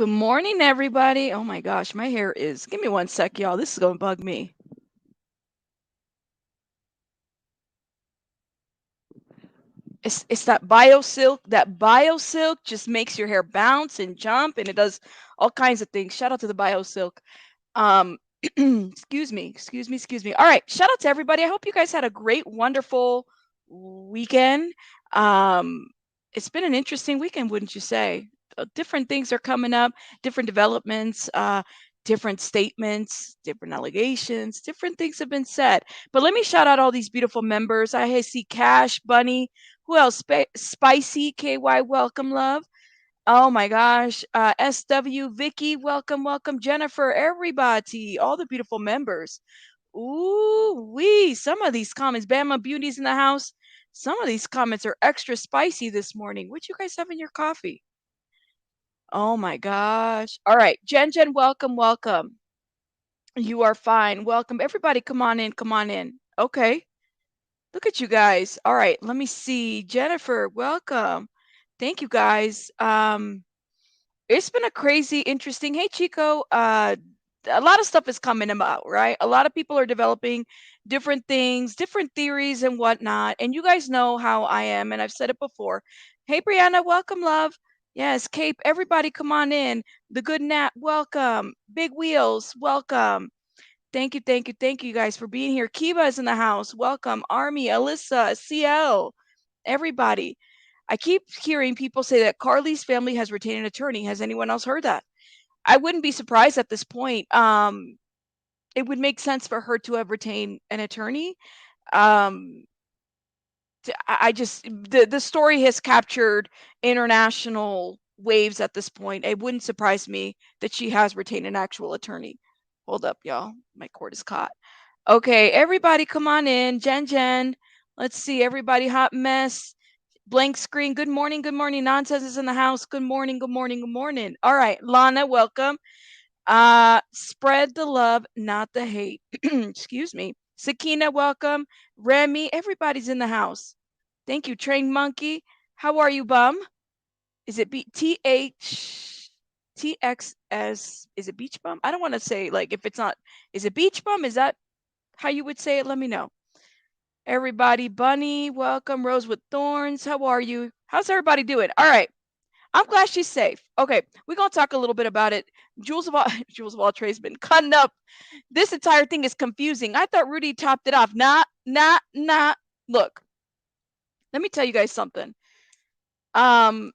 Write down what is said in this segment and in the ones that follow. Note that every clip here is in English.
Good morning, everybody. Oh my gosh, my hair is. Give me one sec, y'all. This is going to bug me. It's that BioSilk. That BioSilk just makes your hair bounce and jump, and it does all kinds of things. Shout out to the BioSilk. Excuse me. All right, shout out to everybody. I hope you guys had a great, wonderful weekend. Um, it's been an interesting weekend, wouldn't you say? Different things are coming up, different developments, different statements, different allegations, different things have been said. But let me shout out all these beautiful members. I see Cash, Bunny, who else? Spicy, KY, welcome, love. Oh my gosh. SW, Vicky, welcome. Jennifer, everybody, all the beautiful members. Ooh, some of these comments, Bama Beauty's in the house. Some of these comments are extra spicy this morning. What you guys have in your coffee? Oh my gosh. All right. Jen, welcome. You are fine. Welcome. Everybody, come on in. Come on in. Okay. Look at you guys. All right. Let me see. Jennifer, welcome. Thank you guys. It's been a crazy, interesting. Hey, Chico. A lot of stuff is coming about, right? A lot of people are developing different things, different theories, and whatnot. And you guys know how I am, and I've said it before. Hey, Brianna, welcome, love. Yes, Cape, everybody, come on in. The Good Nat, welcome. Big Wheels, welcome. Thank you, guys, for being here. Kiva is in the house. Welcome. Army, Alyssa, CL, everybody. I keep hearing people say that Carlee's family has retained an attorney. Has anyone else heard that? I wouldn't be surprised at this point. It would make sense for her to have retained an attorney. Um, I just the story has captured international waves at this point. It wouldn't surprise me that she has retained an actual attorney. Hold up, y'all. My cord is caught. Okay, everybody come on in. Jen. Let's see, everybody, hot mess. Blank screen. Good morning. Nonsense is in the house. Good morning. All right, Lana, welcome. Spread the love, not the hate. Excuse me. Sakina, welcome. Remy, everybody's in the house. Thank you. Train Monkey, how are you, bum? Is it TXS? Is it Beach Bum? I don't want to say, like, if it's not. Is it Beach Bum? Is that how you would say it? Let me know. Everybody, Bunny, welcome. Rose with Thorns, how are you? How's everybody doing? All right. I'm glad she's safe. Okay, we're gonna talk a little bit about it. Jules of all Jules of all trades been cutting up. This entire thing is confusing. I thought Rudy topped it off. Nah. Look, let me tell you guys something. Um,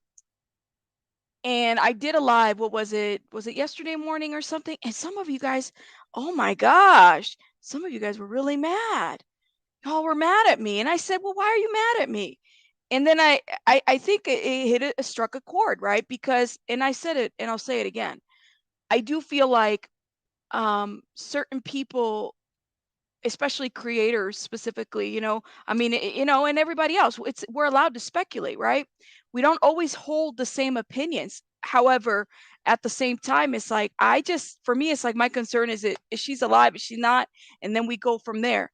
and I did a live. What was it? Was it yesterday morning or something? And some of you guys, oh my gosh, some of you guys were really mad. Y'all were mad at me, and I said, well, why are you mad at me? And then I think it hit it struck a chord, right? Because, and I said it, and I'll say it again. I do feel like certain people, especially creators specifically, I mean, and everybody else, we're allowed to speculate, right? We don't always hold the same opinions. However, at the same time, it's like, for me, it's like, my concern is she's alive, is she not? And then we go from there.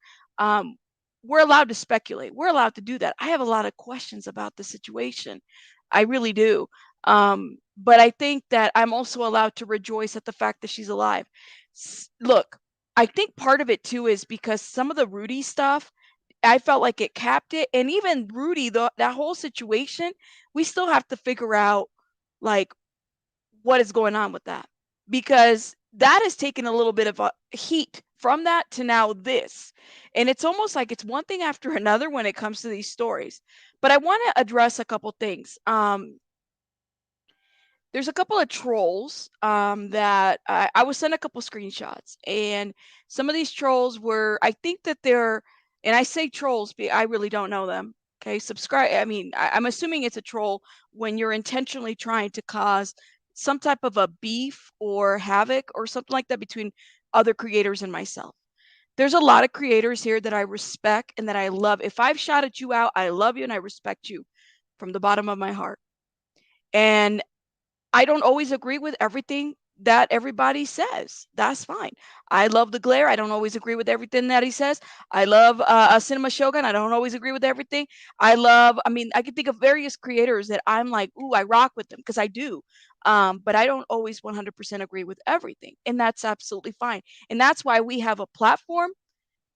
We're allowed to speculate. We're allowed to do that. I have a lot of questions about the situation. I really do. But I think that I'm also allowed to rejoice at the fact that she's alive. Look, I think part of it too is because some of the Rudy stuff, I felt like it capped it. And even Rudy, that whole situation, we still have to figure out, like, what is going on with that, because that has taken a little bit of a heat from that to now this. And it's almost like it's one thing after another when it comes to these stories. But I want to address a couple things. There's a couple of trolls that I was sent a couple screenshots, and some of these trolls were, I think that they're, and I say trolls, but I really don't know them. Okay, subscribe. I mean, I'm assuming it's a troll when you're intentionally trying to cause some type of a beef or havoc or something like that between other creators and myself. There's a lot of creators here that I respect and that I love. If I've shouted you out, I love you and I respect you from the bottom of my heart. And I don't always agree with everything that everybody says. That's fine. I love the glare. I don't always agree with everything that he says. I love a Cinema Shogun. I don't always agree with everything. I mean, I can think of various creators that I'm like, ooh, I rock with them, because I do. But I don't always 100% agree with everything, and that's absolutely fine. And that's why we have a platform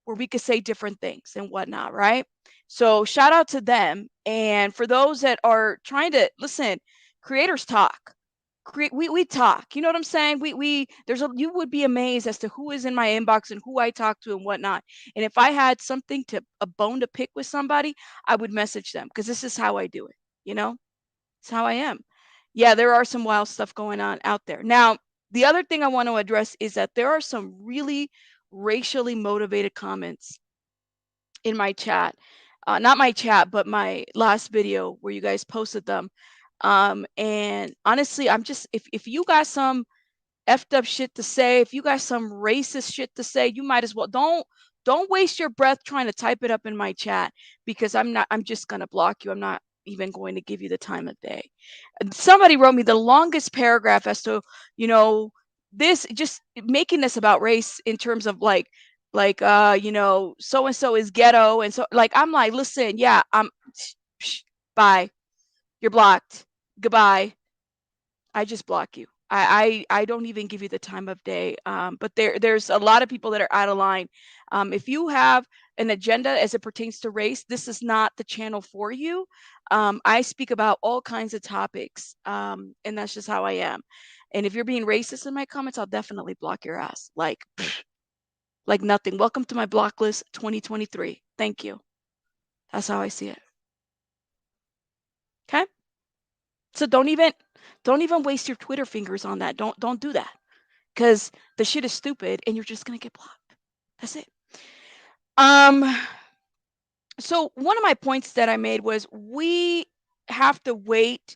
where we could say different things and whatnot, right? So shout out to them. And for those that are trying to listen, creators talk. We talk. You know what I'm saying? You would be amazed as to who is in my inbox and who I talk to and whatnot. And if I had something to a bone to pick with somebody, I would message them because this is how I do it. You know, it's how I am. Yeah, there are some wild stuff going on out there. Now, the other thing I want to address is that there are some really racially motivated comments in my chat. Not my chat, but my last video where you guys posted them. And honestly, I'm just, if you got some effed up shit to say, if you got some racist shit to say, you might as well don't waste your breath trying to type it up in my chat, because I'm just gonna block you. I'm not even going to give you the time of day. Somebody wrote me the longest paragraph as to, you know, this just making this about race in terms of so and so is ghetto, and so like I'm like, listen, yeah, bye. You're blocked. Goodbye. I just block you. I don't even give you the time of day. But there's a lot of people that are out of line. If you have an agenda as it pertains to race, this is not the channel for you. I speak about all kinds of topics, and that's just how I am. And if you're being racist in my comments, I'll definitely block your ass. Like nothing. Welcome to my block list 2023. Thank you. That's how I see it. Okay? So don't even waste your Twitter fingers on that. Don't do that. Because the shit is stupid and you're just gonna get blocked. That's it. So one of my points that I made was we have to wait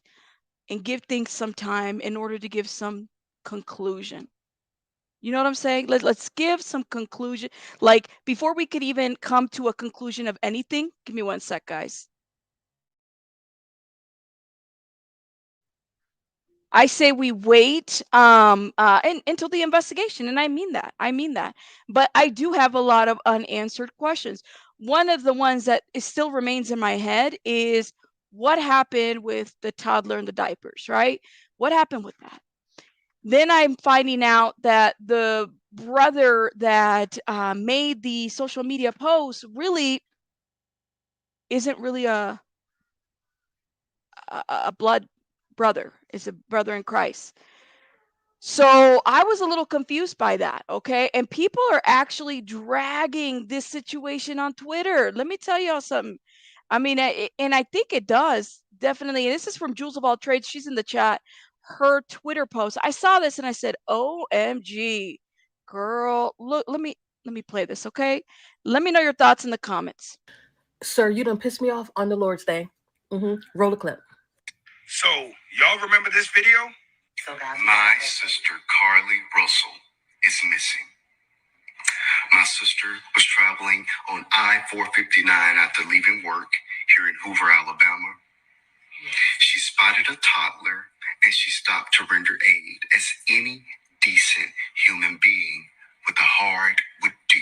and give things some time in order to give some conclusion. You know what I'm saying? Let's give some conclusion. Like before we could even come to a conclusion of anything, give me one sec, guys. I say we wait until the investigation, and I mean that. I mean that. But I do have a lot of unanswered questions. One of the ones that still remains in my head is what happened with the toddler in the diapers, right? What happened with that? Then I'm finding out that the brother that made the social media post really isn't really a blood brother. Is a brother in Christ. So I was a little confused by that, okay? And people are actually dragging this situation on Twitter. Let me tell y'all something. I mean, and I think it does definitely. And this is from Jules of All Trades. She's in the chat. Her Twitter post. I saw this and I said, "OMG, girl, look, let me play this, okay? Let me know your thoughts in the comments." Sir, you done pissed me off on the Lord's Day. Roll the clip. So, y'all remember this video? My sister, Carlee Russell, is missing. My sister was traveling on I-459 after leaving work here in Hoover, Alabama. She spotted a toddler and she stopped to render aid as any decent human being with a heart would do.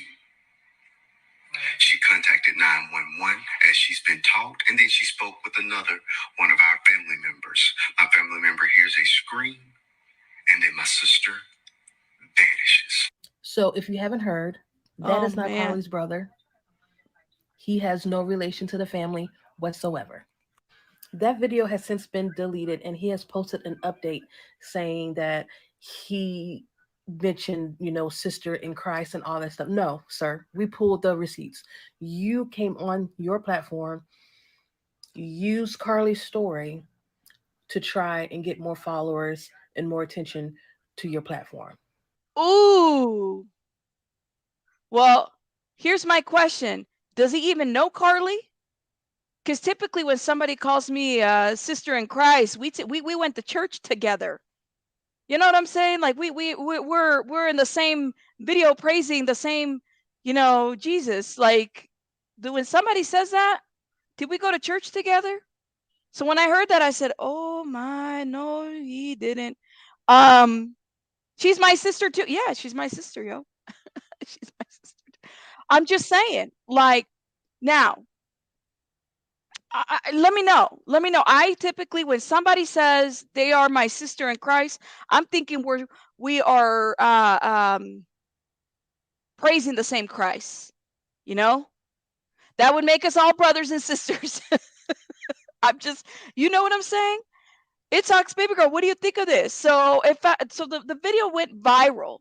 She contacted 911 as she's been taught, and then she spoke with another one of our family members. My family member hears a scream, and then my sister vanishes. So if you haven't heard, that is not Carlee's brother. He has no relation to the family whatsoever. That video has since been deleted, and he has posted an update saying that he mentioned, sister in Christ and all that stuff. No, sir, we pulled the receipts. You came on your platform, used Carlee's story to try and get more followers and more attention to your platform. Ooh. Well, here's my question. Does he even know Carlee? Because typically when somebody calls me sister in Christ, we went to church together. You know what I'm saying? Like we're in the same video praising the same, Jesus. Like when somebody says that, did we go to church together? So when I heard that, I said, "Oh my, no, he didn't." She's my sister too. Yeah, she's my sister, yo. She's my sister. I'm just saying, like, now, let me know. Let me know. I typically, when somebody says they are my sister in Christ, I'm thinking we are praising the same Christ. You know, that would make us all brothers and sisters. I'm just, you know what I'm saying? It talks, baby girl. What do you think of this? So so the video went viral.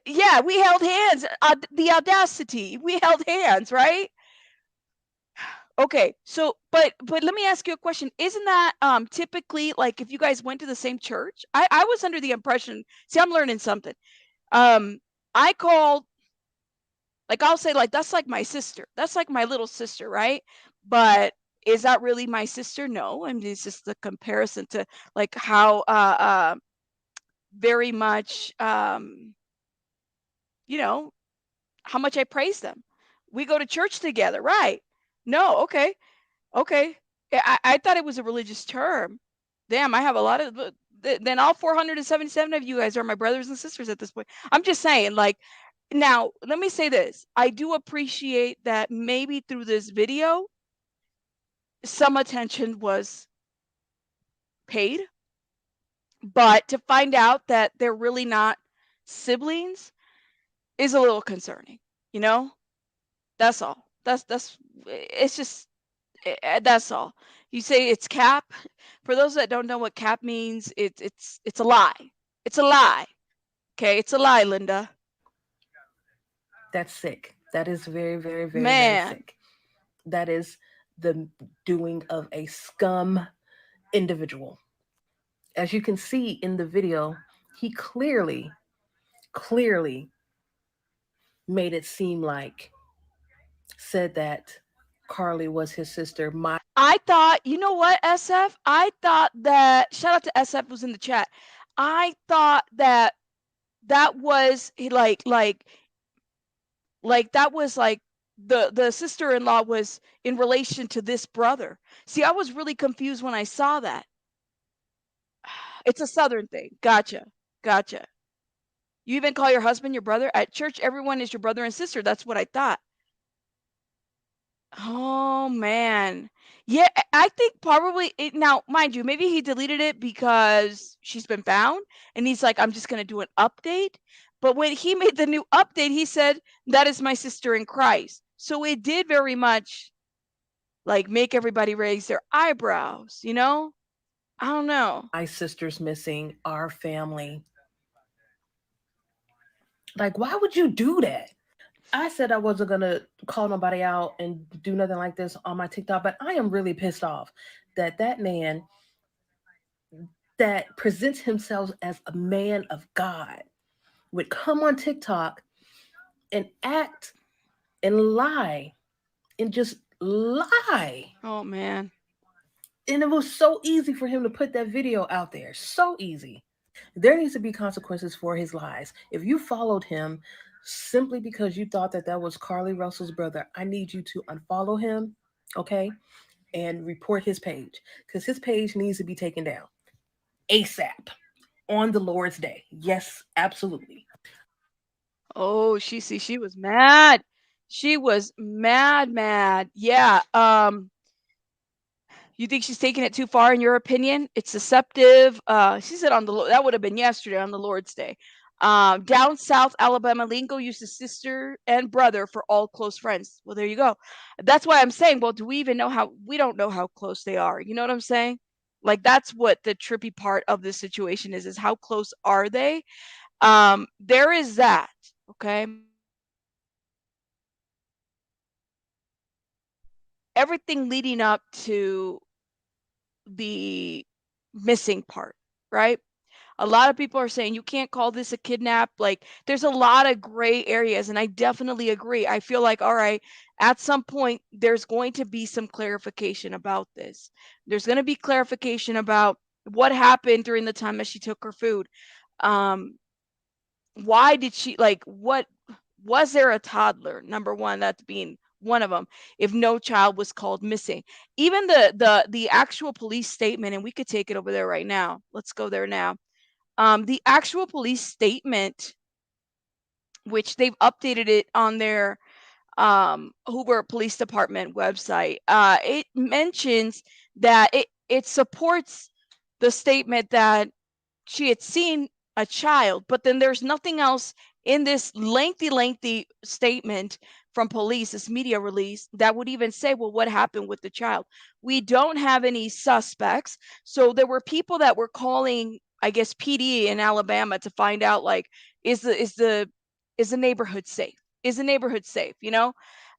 Yeah, we held hands. The audacity. We held hands, right? Okay, so but let me ask you a question. Isn't that typically, like, if you guys went to the same church? I was under the impression, see, I'm learning something. I called, like, I'll say, like, that's like my sister. That's like my little sister, right? But is that really my sister? No. I mean, it's just the comparison to, like, how very much you know, how much I praise them. We go to church together, right? No, okay. Okay. I thought it was a religious term. Damn, I have a lot of, then all 477 of you guys are my brothers and sisters at this point. I'm just saying, like, now, let me say this. I do appreciate that maybe through this video, some attention was paid, but to find out that they're really not siblings is a little concerning, you know? That's all. It's just, that's all. You say it's cap. For those that don't know what cap means, it's a lie. It's a lie. Okay, it's a lie, Linda. That's sick. That is very, very, very, Man. very sick. That is the doing of a scum individual. As you can see in the video, he clearly made it seem like, said that Carlee was his sister. I thought, you know what, SF? I thought that, shout out to SF who's in the chat. I thought that was that was like the sister-in-law was in relation to this brother. See, I was really confused when I saw that. It's a Southern thing. Gotcha. You even call your husband your brother? At church, everyone is your brother and sister. That's what I thought. Oh, man. Yeah, I think probably now, mind you, maybe he deleted it because she's been found and he's like, I'm just going to do an update. But when he made the new update, he said, that is my sister in Christ. So it did very much, like, make everybody raise their eyebrows, you know? I don't know. My sister's missing, our family. Like, why would you do that? I said I wasn't going to call nobody out and do nothing like this on my TikTok, but I am really pissed off that that man that presents himself as a man of God would come on TikTok and act and lie and just lie. Oh, man. And it was so easy for him to put that video out there. So easy. There needs to be consequences for his lies. If you followed him simply because you thought that was Carlee Russell's brother, I need you to unfollow him, okay? And report his page, because his page needs to be taken down ASAP on the Lord's Day. Yes, absolutely. Oh, she was mad. She was mad. Yeah. You think she's taking it too far in your opinion? It's deceptive. She said that would have been yesterday on the Lord's Day. Down south Alabama lingo uses sister and brother for all close friends. Well, there you go. That's why I'm saying, well, do we even know we don't know how close they are. You know what I'm saying? Like, that's what the trippy part of this situation is how close are they? There is that. Okay. Everything leading up to the missing part, right? A lot of people are saying you can't call this a kidnap. Like, there's a lot of gray areas, and I definitely agree. I feel like, all right, at some point, there's going to be some clarification about this. There's going to be clarification about what happened during the time that she took her food. Why did she, like, what was there a toddler? Number one, that's being one of them. If no child was called missing, even the actual police statement, and we could take it over there right now. Let's go there now. The actual police statement, which they've updated it on their Hoover Police Department website. It mentions that it supports the statement that she had seen a child, but then there's nothing else in this lengthy statement from police, this media release, that would even say, well, what happened with the child? We don't have any suspects. So there were people that were calling, I guess, PD in Alabama to find out, like, is the neighborhood safe? Is the neighborhood safe?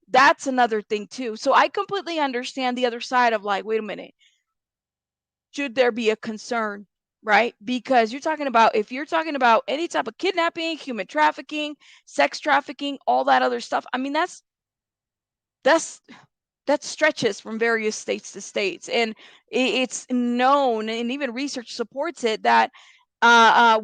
That's another thing too. So I completely understand the other side of, like, wait a minute, should there be a concern, right? Because if you're talking about any type of kidnapping, human trafficking, sex trafficking, all that other stuff, I mean, that stretches from various states to states, and it's known, and even research supports it, that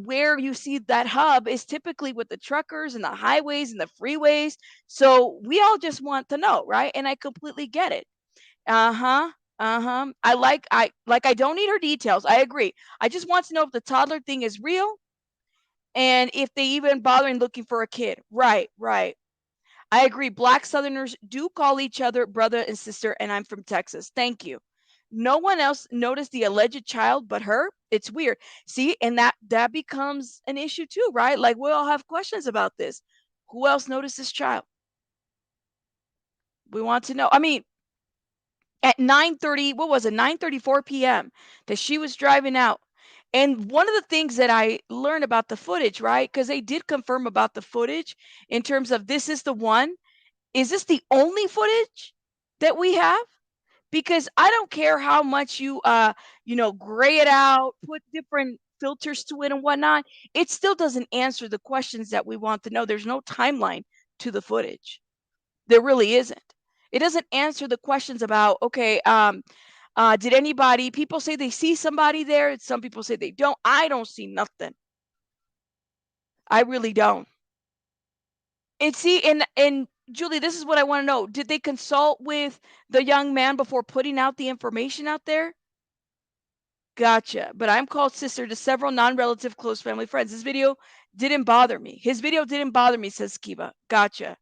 where you see that hub is typically with the truckers and the highways and the freeways. So we all just want to know, right? And I completely get it. Uh-huh. Uh-huh. I don't need her details. I agree. I just want to know if the toddler thing is real, and if they even bothering looking for a kid. Right, right. I agree. Black Southerners do call each other brother and sister, and I'm from Texas. Thank you. No one else noticed the alleged child but her. It's weird. See, and that becomes an issue too, right? Like, we all have questions about this. Who else noticed this child? We want to know. I mean, at 9:30, what was it? 9:34 p.m. that she was driving out. And one of the things that I learned about the footage, right? Because they did confirm about the footage in terms of, this is the one. Is this the only footage that we have? Because I don't care how much you gray it out, put different filters to it and whatnot, it still doesn't answer the questions that we want to know. There's no timeline to the footage. There really isn't. It doesn't answer the questions about, okay, did anybody, people say they see somebody there, some people say they don't. I don't see nothing. I really don't. And see, and Julie, this is what I want to know. Did they consult with the young man before putting out the information out there? Gotcha. But I'm called sister to several non-relative close family friends. This video didn't bother me. His video didn't bother me, says Kiva. Gotcha.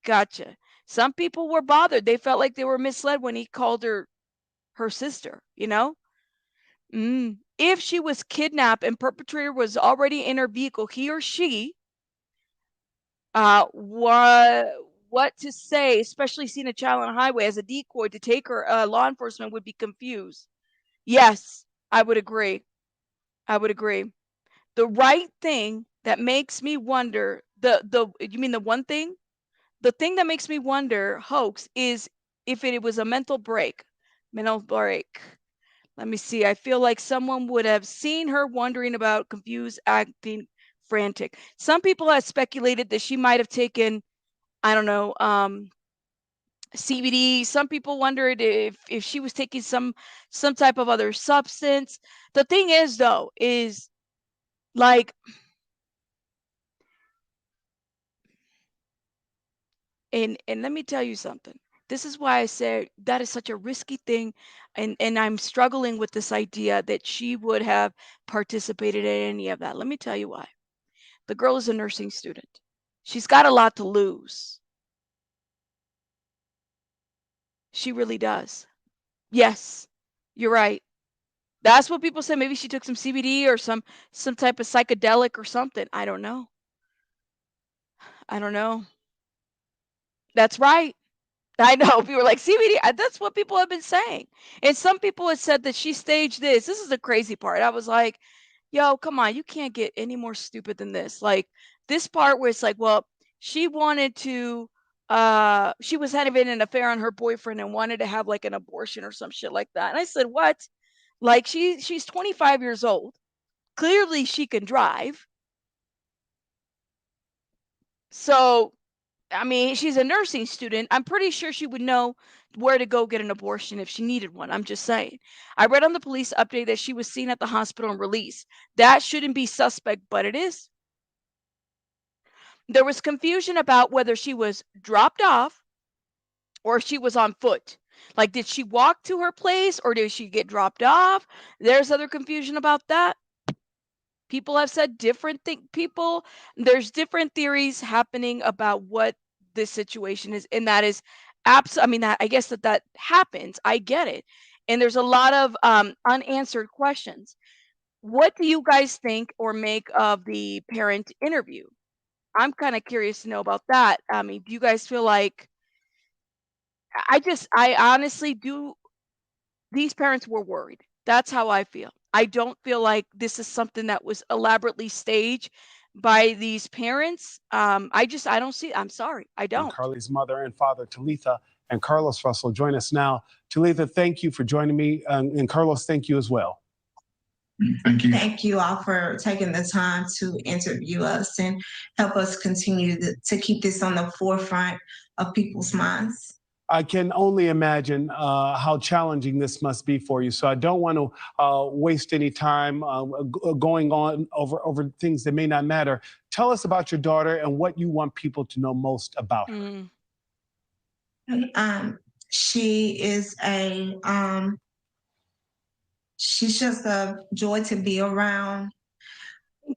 Gotcha. Some people were bothered. They felt like they were misled when he called her sister, If she was kidnapped and perpetrator was already in her vehicle, he or she, what to say, especially seeing a child on a highway as a decoy to take her, law enforcement would be confused. Yes, I would agree. I would agree. The right thing that makes me wonder, you mean the one thing? The thing that makes me wonder, hoax, is if it was a mental break. Mental break. Let me see. I feel like someone would have seen her wondering about, confused, acting frantic. Some people have speculated that she might have taken, I don't know, CBD. Some people wondered if she was taking some type of other substance. The thing is, though, is like, and let me tell you something. This is why I say that is such a risky thing, and I'm struggling with this idea that she would have participated in any of that. Let me tell you why. The girl is a nursing student. She's got a lot to lose. She really does. Yes, you're right. That's what people say. Maybe she took some CBD or some type of psychedelic or something. I don't know. I don't know. That's right. I know. People were like, CBD. That's what people have been saying. And some people have said that she staged this. This is the crazy part. I was like, yo, come on. You can't get any more stupid than this. Like, this part where it's like, well, she wanted to, she was having an affair on her boyfriend and wanted to have like an abortion or some shit like that. And I said, what? Like, she's 25 years old. Clearly she can drive. So, I mean, she's a nursing student. I'm pretty sure she would know where to go get an abortion if she needed one. I'm just saying. I read on the police update that she was seen at the hospital and released. That shouldn't be suspect, but it is. There was confusion about whether she was dropped off or if she was on foot. Like, did she walk to her place or did she get dropped off? There's other confusion about that. People have said different there's different theories happening about what this situation is, and that is I mean, that I guess that happens. I get it. And there's a lot of unanswered questions. What do you guys think or make of the parent interview? I'm kind of curious to know about that. I mean, do you guys feel like I honestly do, these parents were worried. That's how I feel. I don't feel like this is something that was elaborately staged by these parents. I don't see, I'm sorry, I don't. Carlee's mother and father, Talitha and Carlos Russell, join us now. Talitha, thank you for joining me. And Carlos, thank you as well. Thank you. Thank you all for taking the time to interview us and help us continue to keep this on the forefront of people's minds. I can only imagine how challenging this must be for you. So I don't want to waste any time going on over things that may not matter. Tell us about your daughter and what you want people to know most about her. She is she's just a joy to be around.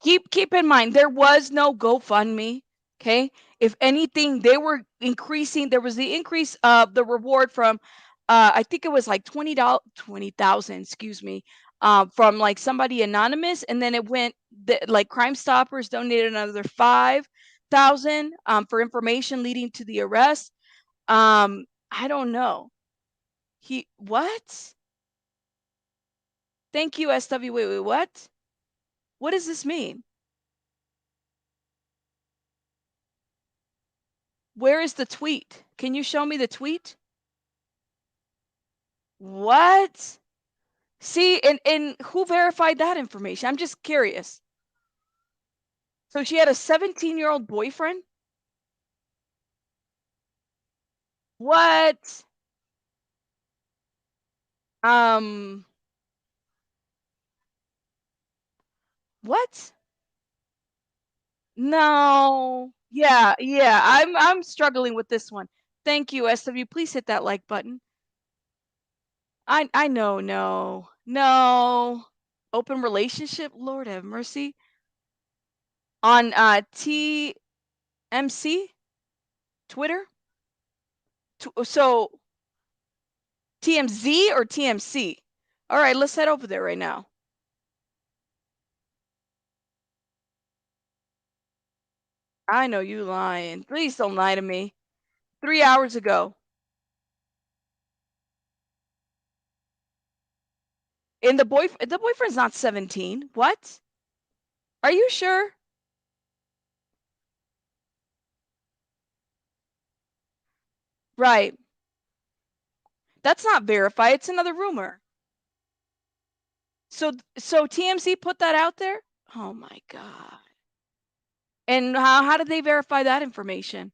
Keep in mind, there was no GoFundMe. Okay. If anything, they were increasing. There was the increase of the reward from, I think it was like $20,000, excuse me, from like somebody anonymous. And then it went, like Crime Stoppers donated another 5,000 for information leading to the arrest. I don't know. What? Thank you, SW. Wait, what? What does this mean? Where is the tweet? Can you show me the tweet? What? See, and who verified that information? I'm just curious. So she had a 17-year-old boyfriend? What? What? No. Yeah, I'm struggling with this one. Thank you, SW. Please hit that like button. I know, no. Open relationship, Lord have mercy. On TMC Twitter. So TMZ or TMC? All right, let's head over there right now. I know you lying. Please don't lie to me. 3 hours ago. And the boyfriend's not 17. What? Are you sure? Right. That's not verified. It's another rumor. So TMZ put that out there? Oh my God. And how did they verify that information?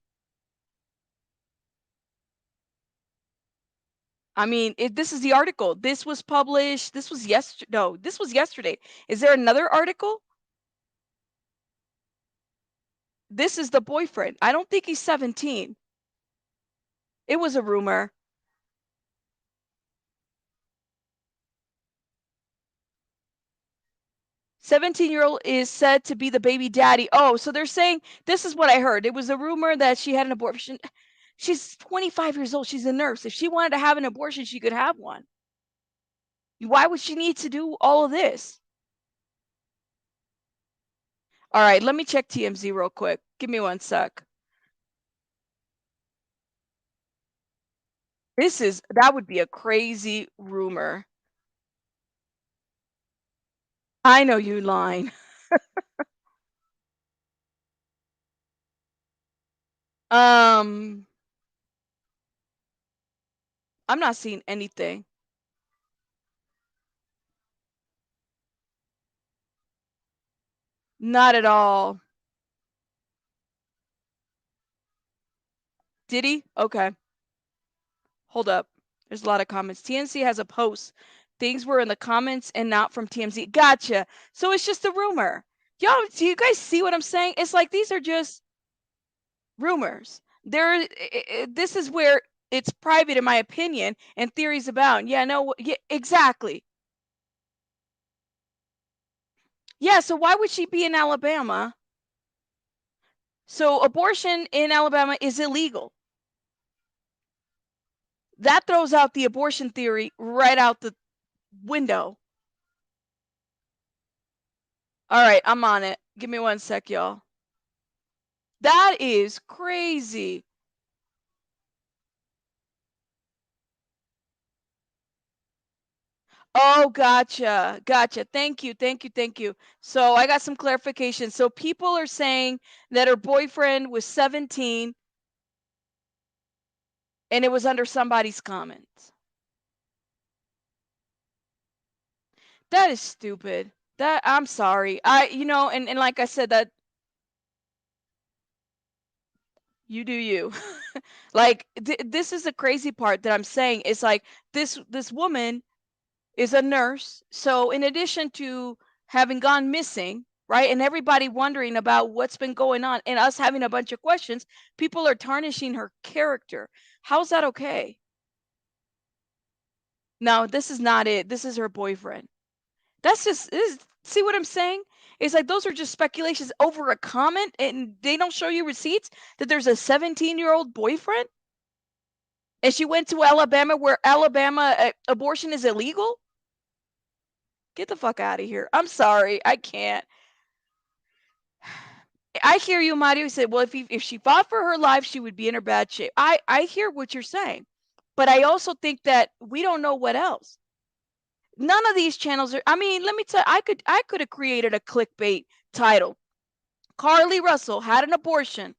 I mean, this is the article. This was published. This was yesterday. No, this was yesterday. Is there another article? This is the boyfriend. I don't think he's 17. It was a rumor. 17-year-old is said to be the baby daddy. Oh, so they're saying, this is what I heard. It was a rumor that she had an abortion. She's 25 years old. She's a nurse. If she wanted to have an abortion, she could have one. Why would she need to do all of this? All right, let me check TMZ real quick. Give me one sec. That would be a crazy rumor. I know you lying. I'm not seeing anything. Not at all. Did he? Okay. Hold up. There's a lot of comments. TMZ has a post. Things were in the comments and not from TMZ. Gotcha. So it's just a rumor. Y'all, do you guys see what I'm saying? It's like these are just rumors. This is where it's private, in my opinion, and theories abound. Yeah, no, yeah, exactly. Yeah, so why would she be in Alabama? So abortion in Alabama is illegal. That throws out the abortion theory right out the window. All right, I'm on it. Give me one sec, y'all. That is crazy. Oh, gotcha. Gotcha. Thank you. Thank you. Thank you. So I got some clarification. So people are saying that her boyfriend was 17 and it was under somebody's comments. That is stupid. That I'm sorry. And like I said, that you do you. Like this is the crazy part that I'm saying. It's like this woman is a nurse. So in addition to having gone missing, right, and everybody wondering about what's been going on and us having a bunch of questions, people are tarnishing her character. How's that okay? No, this is not it. This is her boyfriend. See what I'm saying? It's like those are just speculations over a comment and they don't show you receipts that there's a 17-year-old boyfriend and she went to Alabama where Alabama abortion is illegal. Get the fuck out of here. I'm sorry. I can't. I hear you, Mario. Said, well, if she fought for her life, she would be in her bad shape. I hear what you're saying. But I also think that we don't know what else. None of these channels are, I mean, let me tell you, I could have created a clickbait title. Carlee Russell had an abortion.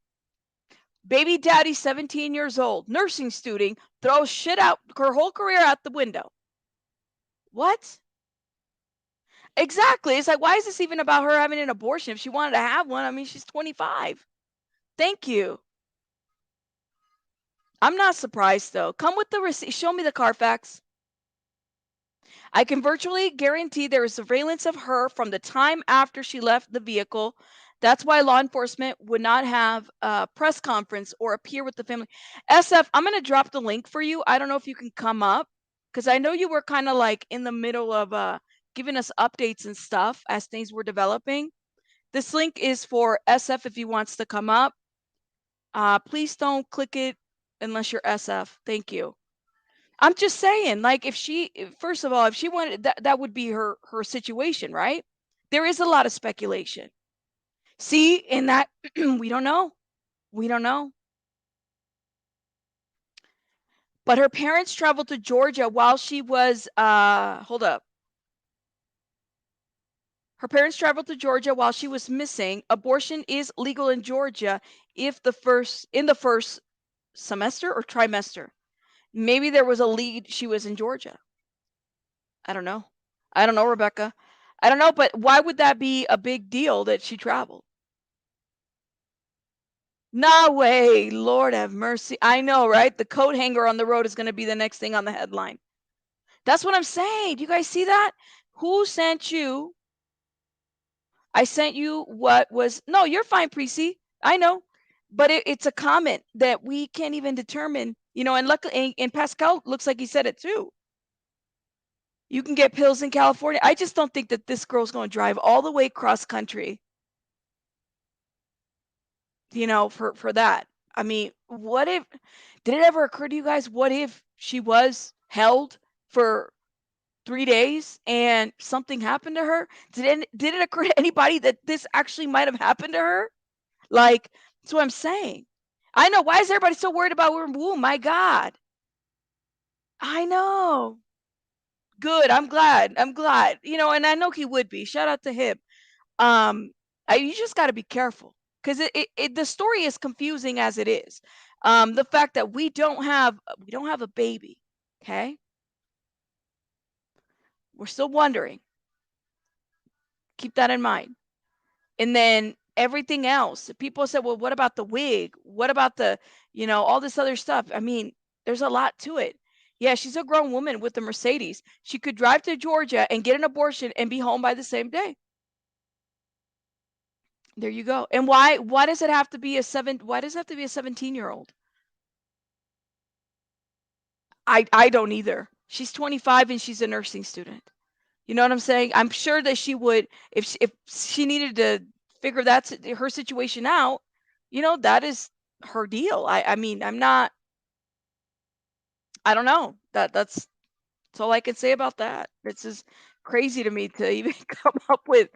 Baby daddy, 17 years old, nursing student, throws shit out, her whole career out the window. What? Exactly. It's like, why is this even about her having an abortion? If she wanted to have one, I mean, she's 25. Thank you. I'm not surprised, though. Come with the receipt. Show me the Carfax. I can virtually guarantee there is surveillance of her from the time after she left the vehicle. That's why law enforcement would not have a press conference or appear with the family. SF, I'm going to drop the link for you. I don't know if you can come up because I know you were kind of like in the middle of giving us updates and stuff as things were developing. This link is for SF if he wants to come up. Please don't click it unless you're SF. Thank you. I'm just saying, like, first of all, if she wanted that would be her situation, right? There is a lot of speculation. See, in that we don't know. We don't know. But her parents traveled to Georgia while she was hold up. Her parents traveled to Georgia while she was missing. Abortion is legal in Georgia if in the first semester or trimester. Maybe there was a lead she was in Georgia. I don't know. I don't know, Rebecca. I don't know, but why would that be a big deal that she traveled? No way. Lord have mercy. I know, right? The coat hanger on the road is going to be the next thing on the headline. That's what I'm saying. Do you guys see that? Who sent you? I sent you what was. No, you're fine, Precy. I know. But it's a comment that we can't even determine, and luckily, and Pascal looks like he said it too. You can get pills in California. I just don't think that this girl's going to drive all the way cross country, for that. I mean, did it ever occur to you guys, what if she was held for 3 days and something happened to her? Did it occur to anybody that this actually might have happened to her? Like, that's what I'm saying. I know. Why is everybody so worried about her womb? My God. I know. Good. I'm glad. And I know he would be. Shout out to him. You just got to be careful because the story is confusing as it is. The fact that we don't have a baby, okay? We're still wondering. Keep that in mind. And then everything else, people said, well, what about the wig? What about the, all this other stuff? I mean, there's a lot to it. Yeah, she's a grown woman with a Mercedes. She could drive to Georgia and get an abortion and be home by the same day. There you go. And why does it have to be a 17-year-old? I don't either. She's 25 and she's a nursing student. You know what I'm saying? I'm sure that she would, if she needed to figure her situation out, you know, that is her deal. I mean, I don't know. That's all I can say about that. It's just crazy to me to even come up with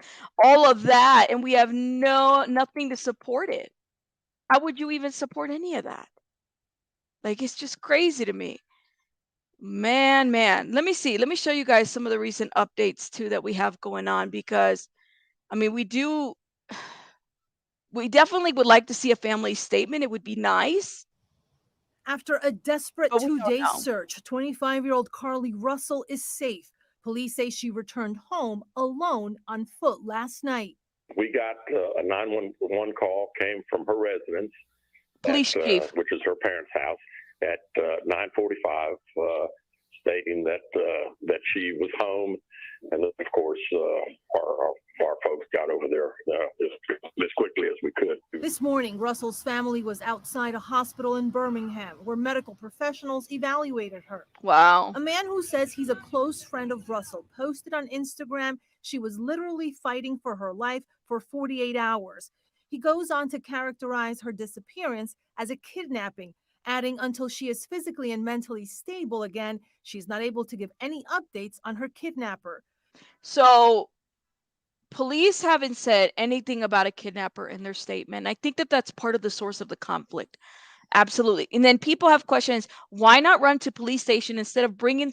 all of that, and we have nothing to support it. How would you even support any of that? Like, it's just crazy to me. Man. Let me see. Let me show you guys some of the recent updates too that we have going on, because I mean, we definitely would like to see a family statement. It would be nice. After a desperate But we don't two-day know. search, 25-year-old Carlee Russell is safe. Police say she returned home alone on foot last night. We got a 911 call, came from her residence, Police chief. which is her parents' house, at 9:45, stating that she was home, and then, of course, our folks got over there as quickly as we could. This morning, Russell's family was outside a hospital in Birmingham where medical professionals evaluated her. Wow. A man who says he's a close friend of Russell posted on Instagram she was literally fighting for her life for 48 hours. He goes on to characterize her disappearance as a kidnapping, adding until she is physically and mentally stable again, she's not able to give any updates on her kidnapper. So police haven't said anything about a kidnapper in their statement. I think that that's part of the source of the conflict. Absolutely. And then people have questions. Why not run to police station instead of bringing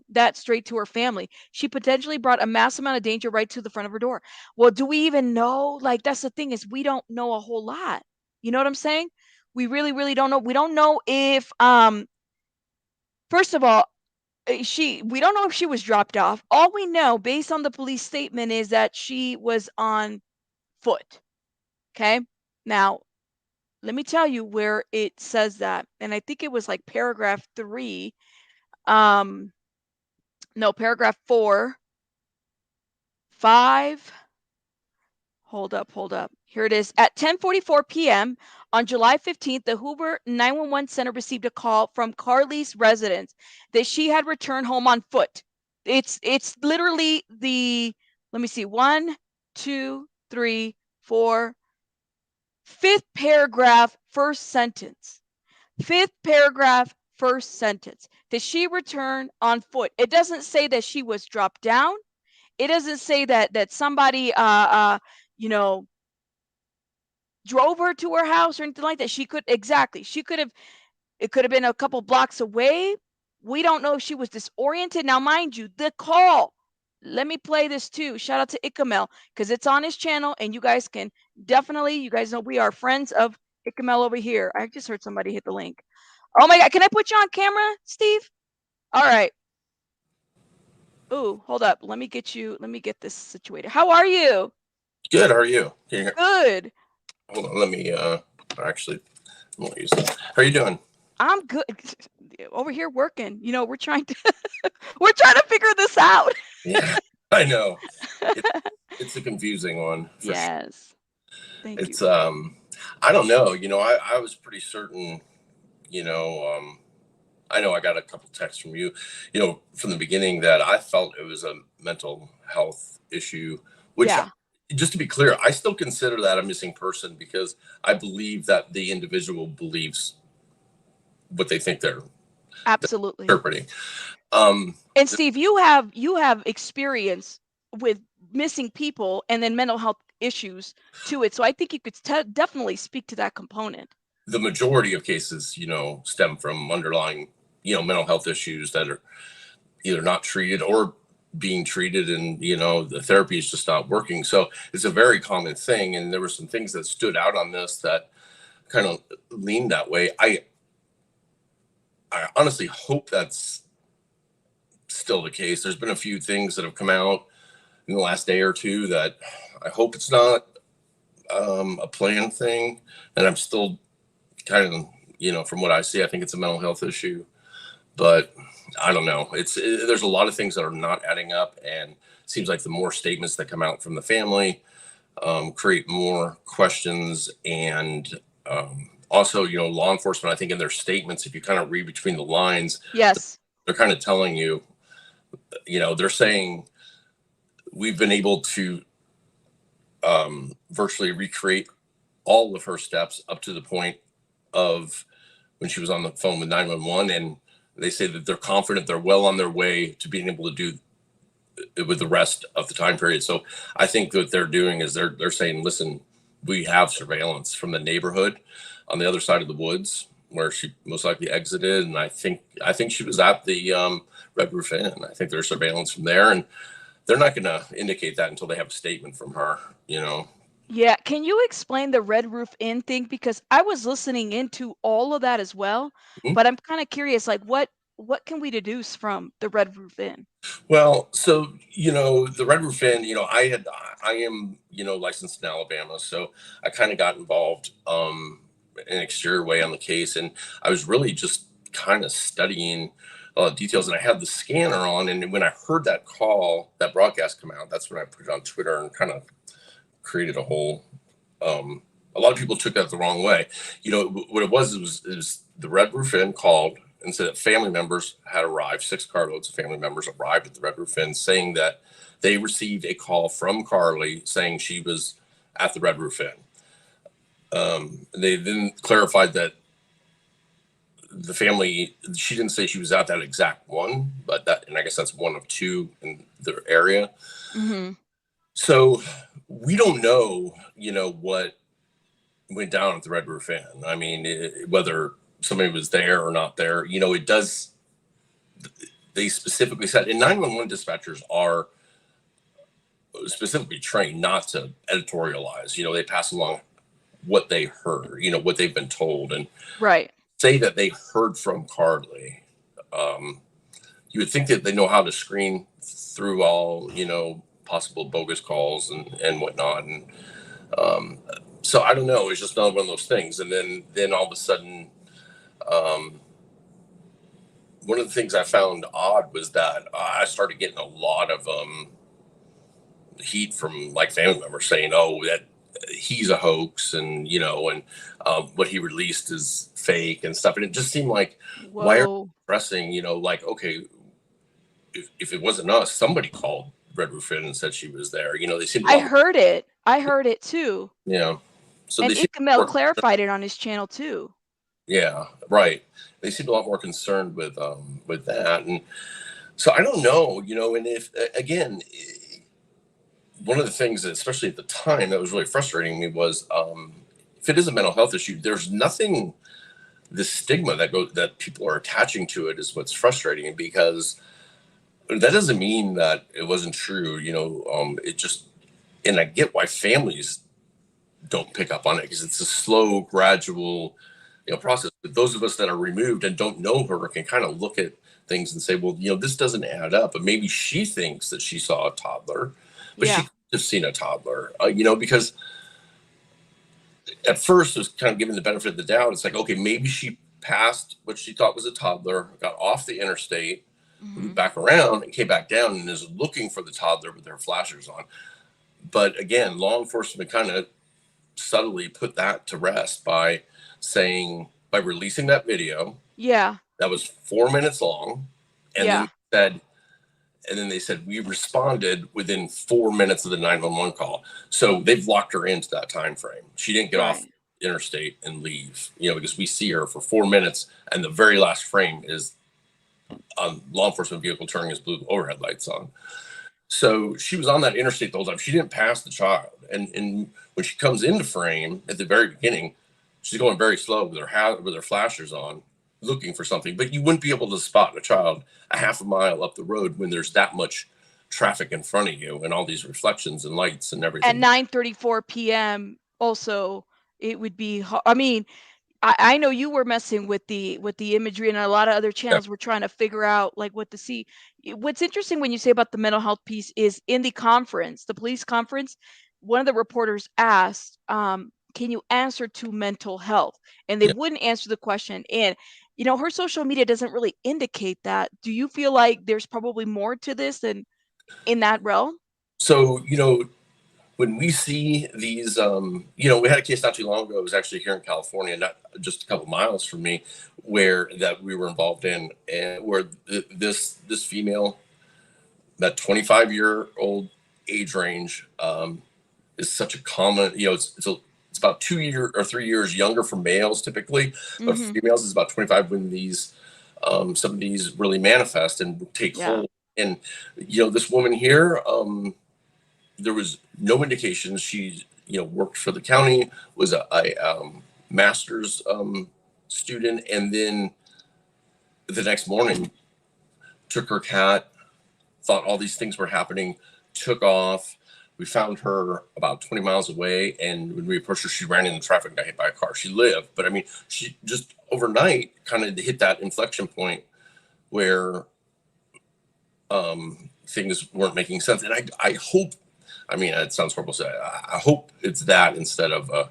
that straight to her family? She potentially brought a mass amount of danger right to the front of her door. Well, do we even know? Like, that's the thing, is we don't know a whole lot. You know what I'm saying? We really, really don't know. We don't know if, first of all, we don't know if she was dropped off. All we know based on the police statement is that she was on foot. Okay. Now, let me tell you where it says that. And I think it was like paragraph 3. No, paragraph 4, 5. Hold up. Here it is. At 10:44 p.m. on July 15th, the Hoover 911 center received a call from Carlee's residence that she had returned home on foot. It's literally let me see, 1, 2, 3, 4, 5th paragraph, first sentence. 5th paragraph, first sentence. That she returned on foot. It doesn't say that she was dropped down. It doesn't say that somebody drove her to her house or anything like that. It could have been a couple blocks away. We don't know if she was disoriented. Now, mind you, the call, let me play this too. Shout out to Ikamel, because it's on his channel, and you guys can definitely, you guys know we are friends of Ikamel over here. I just heard somebody hit the link. Oh my God, can I put you on camera, Steve? All right. Ooh, hold up. Let me get this situated. How are you? Good. How are you? Good. Hold on. Let me actually, I won't use that. How are you doing? I'm good. Over here working. You know, we're trying to figure this out. Yeah, I know. It's a confusing one. Yes. Sure. Thank you. I don't know. I was pretty certain, I know I got a couple texts from you, from the beginning, that I felt it was a mental health issue, which, yeah. Just to be clear, I still consider that a missing person, because I believe that the individual believes what they think they're absolutely interpreting. And Steve, you have experience with missing people and then mental health issues to it. So I think you could definitely speak to that component. The majority of cases, stem from underlying, mental health issues that are either not treated or being treated, and the therapy is just not working. So it's a very common thing, and there were some things that stood out on this that kind of leaned that way. I honestly hope that's still the case. There's been a few things that have come out in the last day or two that I hope it's not a planned thing, and I'm still kind of, from what I see, I think it's a mental health issue, but I don't know. There's a lot of things that are not adding up, and it seems like the more statements that come out from the family create more questions. And also, law enforcement, I think in their statements, if you kind of read between the lines, yes, they're kind of telling you, they're saying we've been able to virtually recreate all of her steps up to the point of when she was on the phone with 911, and they say that they're confident they're well on their way to being able to do it with the rest of the time period. So I think what they're doing is they're saying, listen, we have surveillance from the neighborhood on the other side of the woods where she most likely exited, and I think she was at the Red Roof Inn. I think there's surveillance from there, and they're not going to indicate that until they have a statement from her, you know. Yeah, can you explain the Red Roof Inn thing? Because I was listening into all of that as well, but I'm kind of curious, like what can we deduce from the Red Roof Inn? Well, so, you know, the Red Roof Inn, you know, I am, you know, licensed in Alabama, so I kind of got involved in an exterior way on the case, and I was really just kind of studying details, and I had the scanner on, and when I heard that that broadcast come out, that's when I put it on Twitter and kind of created a whole a lot of people took that the wrong way. You know, what it was the Red Roof Inn called and said that family members had arrived. 6 carloads of family members arrived at the Red Roof Inn, saying that they received a call from Carlee saying she was at the Red Roof Inn. They then clarified that the family, she didn't say she was at that exact one, but and I guess that's one of 2 in the area. Mm-hmm. So we don't know, you know, what went down at the Red Roof Inn. I mean, whether somebody was there or not there, you know, they specifically said, and 911 dispatchers are specifically trained not to editorialize. You know, they pass along what they heard, you know, what they've been told, and right. Say that they heard from Carlee. You would think that they know how to screen through all, you know, possible bogus calls and whatnot. And so I don't know. It's just another one of those things. And then all of a sudden, one of the things I found odd was that I started getting a lot of heat from like family members saying, "Oh, that he's a hoax," and you know, and what he released is fake and stuff. And it just seemed like, Whoa. why are you pressing? You know, like, okay, if it wasn't us, somebody called Red Roof Inn and said she was there. You know, they seemed. I heard it too. Yeah. So and Ikamel clarified it on his channel too. Yeah, right. They seemed a lot more concerned with that, and so I don't know, you know. And if again, one of the things that, especially at the time, that was really frustrating me was if it is a mental health issue, there's nothing. The stigma that people are attaching to it is what's frustrating, because that doesn't mean that it wasn't true. You know, it just, and I get why families don't pick up on it, because it's a slow, gradual, you know, process. But those of us that are removed and don't know her can kind of look at things and say, well, you know, this doesn't add up. But maybe she thinks that she saw a toddler, but she could have seen a toddler, you know, because at first it was kind of giving the benefit of the doubt. It's like, okay, maybe she passed what she thought was a toddler, got off the interstate, moved back around and came back down and is looking for the toddler with her flashers on. But again, law enforcement kind of subtly put that to rest by releasing that video. Yeah. That was 4 minutes long. And then they said, we responded within 4 minutes of the 911 call. So they've locked her into that time frame. She didn't get off interstate and leave, you know, because we see her for 4 minutes, and the very last frame is law enforcement vehicle turning his blue overhead lights on. So she was on that interstate the whole time. She didn't pass the child. And when she comes into frame at the very beginning, she's going very slow with her flashers on, looking for something. But you wouldn't be able to spot a child a half a mile up the road when there's that much traffic in front of you and all these reflections and lights and everything. At 9:34 p.m. also, it would be, I mean, I know you were messing with the imagery, and a lot of other channels were trying to figure out like what to see. What's interesting when you say about the mental health piece is in the conference, the police conference, one of the reporters asked, can you answer to mental health? And they wouldn't answer the question. And, you know, her social media doesn't really indicate that. Do you feel like there's probably more to this than in that realm? So, you know, when we see these, you know, we had a case not too long ago. It was actually here in California, not just a couple miles from me, that we were involved in, and where this female, that 25-year-old age range, is such a common, you know, it's it's about 2 years or 3 years younger for males typically, but for females is about 25 when these some of these really manifest and take hold. And this woman here, there was no indications. She worked for the county, was a master's student, and then the next morning took her cat, thought all these things were happening, took off. We found her about 20 miles away, and when we approached her, she ran into traffic and got hit by a car. She lived, but I mean, she just overnight kind of hit that inflection point where things weren't making sense. And I hope, I mean, it sounds horrible to say, I hope it's that instead of a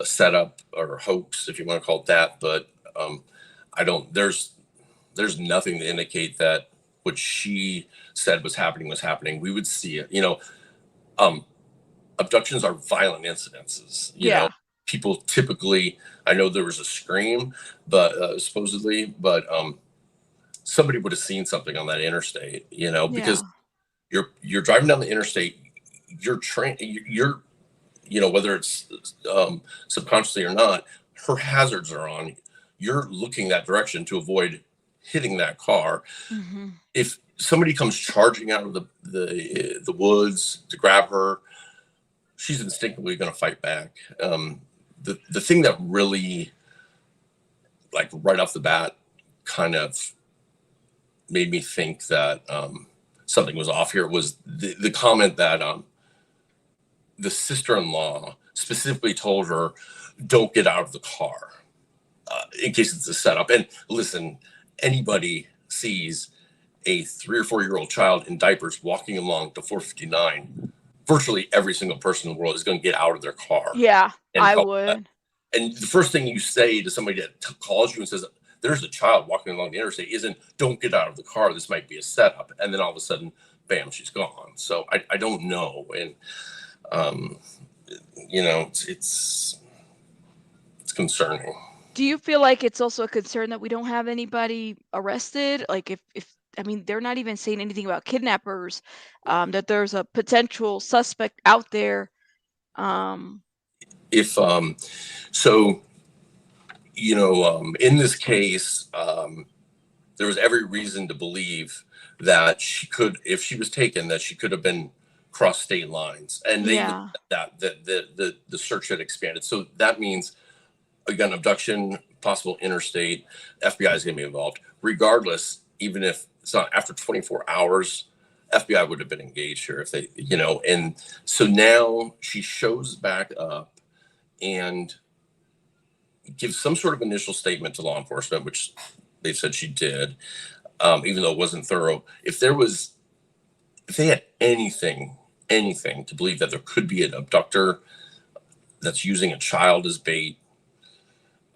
setup or a hoax, if you want to call it that. But I don't, there's nothing to indicate that what she said was happening. We would see it, abductions are violent incidences, you know, people typically, I know there was a scream, but supposedly, but somebody would have seen something on that interstate, because you're driving down the interstate, you're whether it's subconsciously or not, her hazards are on. You're looking that direction to avoid hitting that car. If somebody comes charging out of the woods to grab her, she's instinctively going to fight back. The thing that really, like right off the bat, kind of made me think that something was off here was the comment that the sister-in-law specifically told her, "Don't get out of the car," in case it's a setup. And listen, anybody sees a 3 or 4 year old child in diapers walking along to 459, virtually every single person in the world is going to get out of their car. Yeah, I would. That. And the first thing you say to somebody that calls you and says, "There's a child walking along the interstate," isn't, "Don't get out of the car. This might be a setup." And then all of a sudden, bam, she's gone. So I don't know. And, it's concerning. Do you feel like it's also a concern that we don't have anybody arrested? Like if I mean, they're not even saying anything about kidnappers, that there's a potential suspect out there. In this case, there was every reason to believe that she could, if she was taken, that she could have been crossed state lines. And the search had expanded. So that means, again, abduction, possible interstate, FBI is going to be involved. Regardless, even if it's not after 24 hours, FBI would have been engaged here if they, and so now she shows back up and gives some sort of initial statement to law enforcement, which they said she did, even though it wasn't thorough. If they had anything to believe that there could be an abductor that's using a child as bait,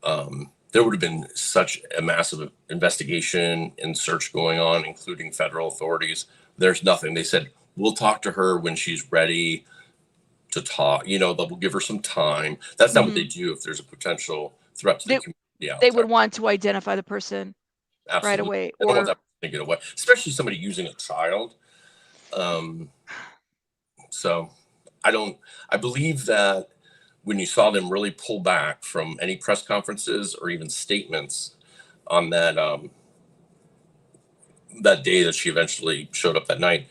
there would have been such a massive investigation and search going on, including federal authorities. There's nothing. They said, "We'll talk to her when she's ready to talk." They'll give her some time. That's not what they do if there's a potential threat to the community. They would want to identify the person right away. They don't want that person to get away, especially somebody using a child. So I believe that when you saw them really pull back from any press conferences or even statements on that day that she eventually showed up that night,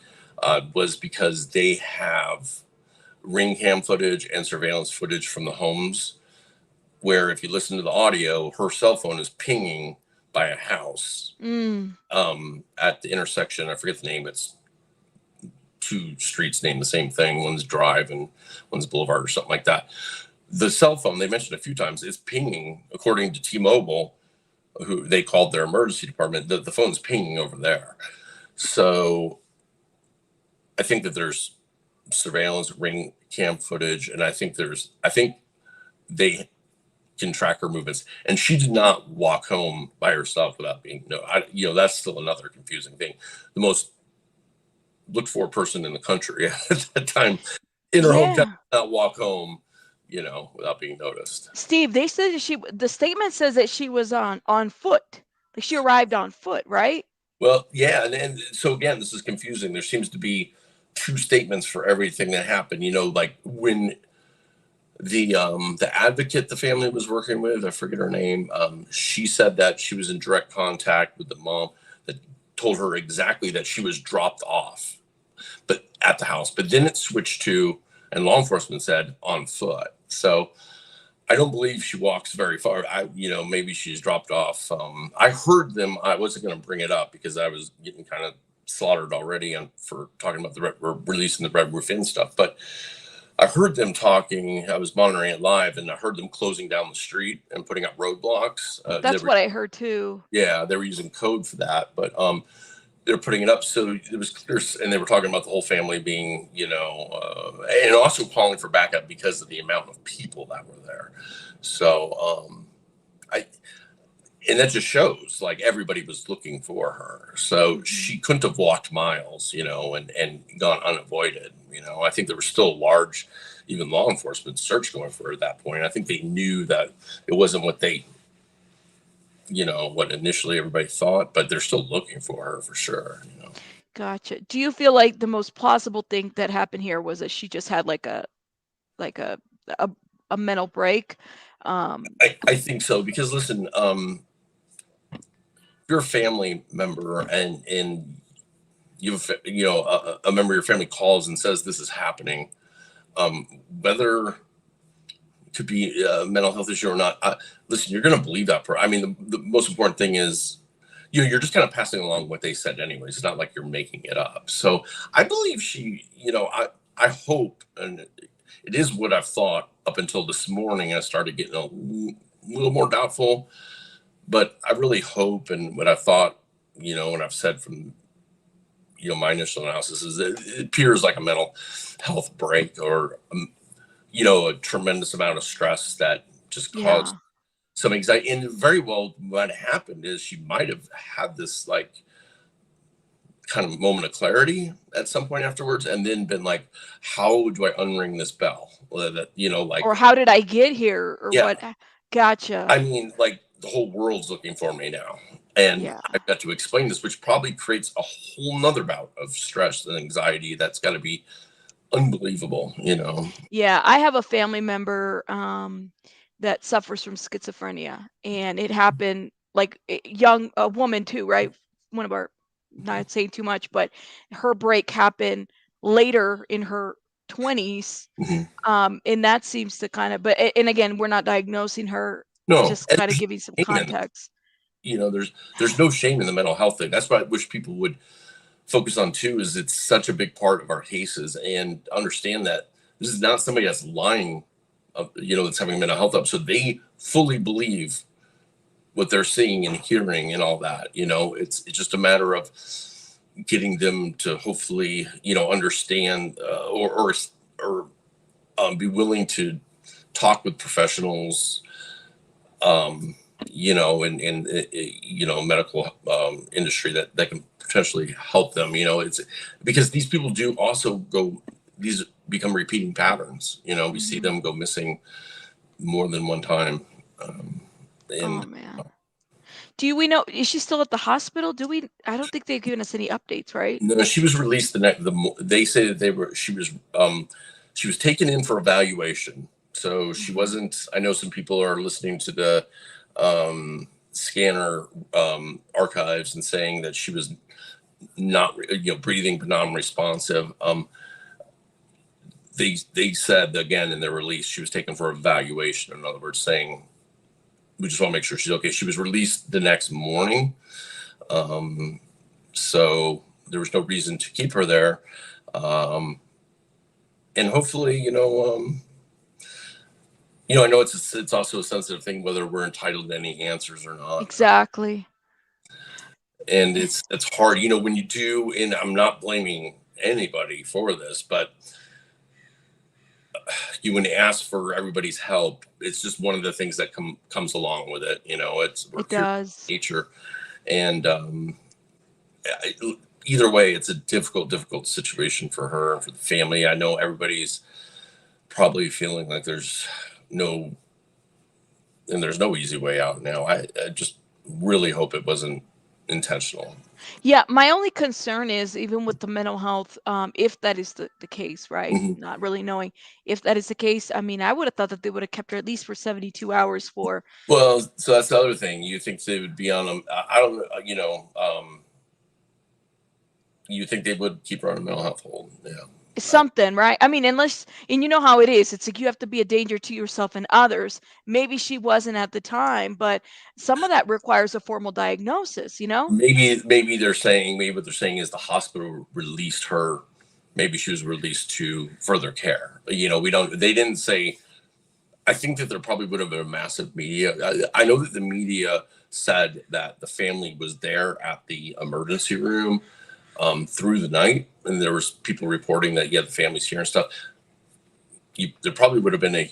was because they have ring cam footage and surveillance footage from the homes where, if you listen to the audio, her cell phone is pinging by a house at the intersection. I forget the name. It's 2 streets named the same thing. One's Drive and one's Boulevard or something like that. The cell phone, they mentioned a few times, is pinging, according to T-Mobile, who they called their emergency department. The phone's pinging over there. So I think that there's surveillance, ring cam footage, and I think they can track her movements. And she did not walk home by herself without being that's still another confusing thing. The most looked for person in the country at that time in her hometown did not walk home without being noticed. Steve, they said the statement says that she was on foot. Like she arrived on foot, right? Well, yeah. And so again, this is confusing. There seems to be 2 statements for everything that happened. Like when The advocate the family was working with, I forget her name, she said that she was in direct contact with the mom that told her exactly that she was dropped off, but at the house. But then it switched to, and law enforcement said, on foot. So I don't believe she walks very far. Maybe she's dropped off. I heard them. I wasn't going to bring it up because I was getting kind of slaughtered already for talking about releasing the Red Roof Inn stuff. But I heard them talking. I was monitoring it live, and I heard them closing down the street and putting up roadblocks. That's what I heard too. Yeah, they were using code for that, but they're putting it up so it was clear, and they were talking about the whole family being, and also calling for backup because of the amount of people that were there. So and that just shows like everybody was looking for her. So she couldn't have walked miles, and gone unavoided. I think there was still a large, even law enforcement search going for her at that point. I think they knew that it wasn't what what initially everybody thought, but they're still looking for her for sure. Gotcha. Do you feel like the most plausible thing that happened here was that she just had like a mental break? I think so, because listen, you're a family member and you've a member of your family calls and says this is happening, whether it could be a mental health issue or not, listen, you're going to believe that I mean, the most important thing is you're just kind of passing along what they said anyways. It's not like you're making it up. So I believe she, I hope, and it is what I've thought up until this morning. I started getting a little more doubtful, but I really hope, and what I thought, and I've said from, my initial analysis is that it appears like a mental health break or, a tremendous amount of stress that just caused some anxiety. And very well, what happened is she might have had this like kind of moment of clarity at some point afterwards, and then been like, how do I unring this bell? That, or how did I get here, or what? Gotcha. I mean, like, the whole world's looking for me now, and I've got to explain this, which probably creates a whole nother bout of stress and anxiety that's got to be unbelievable. Yeah, I have a family member that suffers from schizophrenia, and it happened like a woman too, right? One of our, not saying too much, but her break happened later in her 20s. And that seems to kind of, and again, we're not diagnosing her, just kind of giving some context. There's no shame in the mental health thing. That's what I wish people would focus on too, is it's such a big part of our cases, and understand that this is not somebody that's lying, that's having mental health up. So they fully believe what they're seeing and hearing and all that. It's just a matter of getting them to hopefully, understand or be willing to talk with professionals, in medical industry that can potentially help them. It's because these people do also these become repeating patterns. We see them go missing more than one time. Oh man. We know, is she still at the hospital? I don't think they've given us any updates, right? No, she was released they say that she was taken in for evaluation. So she wasn't, I know some people are listening to the scanner archives and saying that she was not, breathing but non-responsive. They said again in their release she was taken for evaluation. In other words, saying we just want to make sure she's okay. She was released the next morning, so there was no reason to keep her there, and hopefully, I know it's also a sensitive thing whether we're entitled to any answers or not. Exactly. And it's hard, when you do, and I'm not blaming anybody for this, but when you ask for everybody's help, it's just one of the things that comes along with it. It does. Nature, and either way, it's a difficult situation for her and for the family. I know everybody's probably feeling like there's no easy way out now. I just really hope it wasn't intentional. Yeah, my only concern is even with the mental health, if that is the case, right? Mhm. Not really knowing if that is the case. I mean, I would have thought that they would have kept her at least for 72 hours for. Well, so that's the other thing. You think they would be on them? I don't, you think they would keep her on a mental health hold? Yeah. Something, right? I mean, unless, and you know how it is. It's like you have to be a danger to yourself and others. Maybe she wasn't at the time, but some of that requires a formal diagnosis, you know? Maybe what they're saying is the hospital released her. Maybe she was released to further care. They didn't say. I think that there probably would have been a massive media. I know that the media said that the family was there at the emergency room through the night, and there was people reporting that, yeah, the family's here and stuff. There probably would have been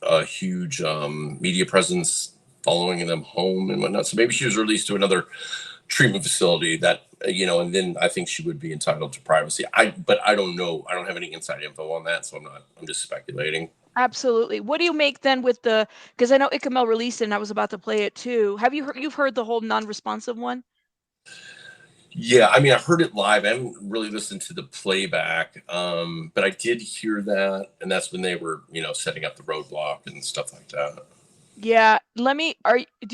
a huge media presence following them home and whatnot. So maybe she was released to another treatment facility that, and then I think she would be entitled to privacy. But I don't know. I don't have any inside info on that, so I'm just speculating. Absolutely. What do you make then with because I know Icamel released it and I was about to play it too. Have you've heard the whole non-responsive one? Yeah, I mean, I heard it live. I haven't really listened to the playback, but I did hear that, and that's when they were, setting up the roadblock and stuff like that. Yeah, do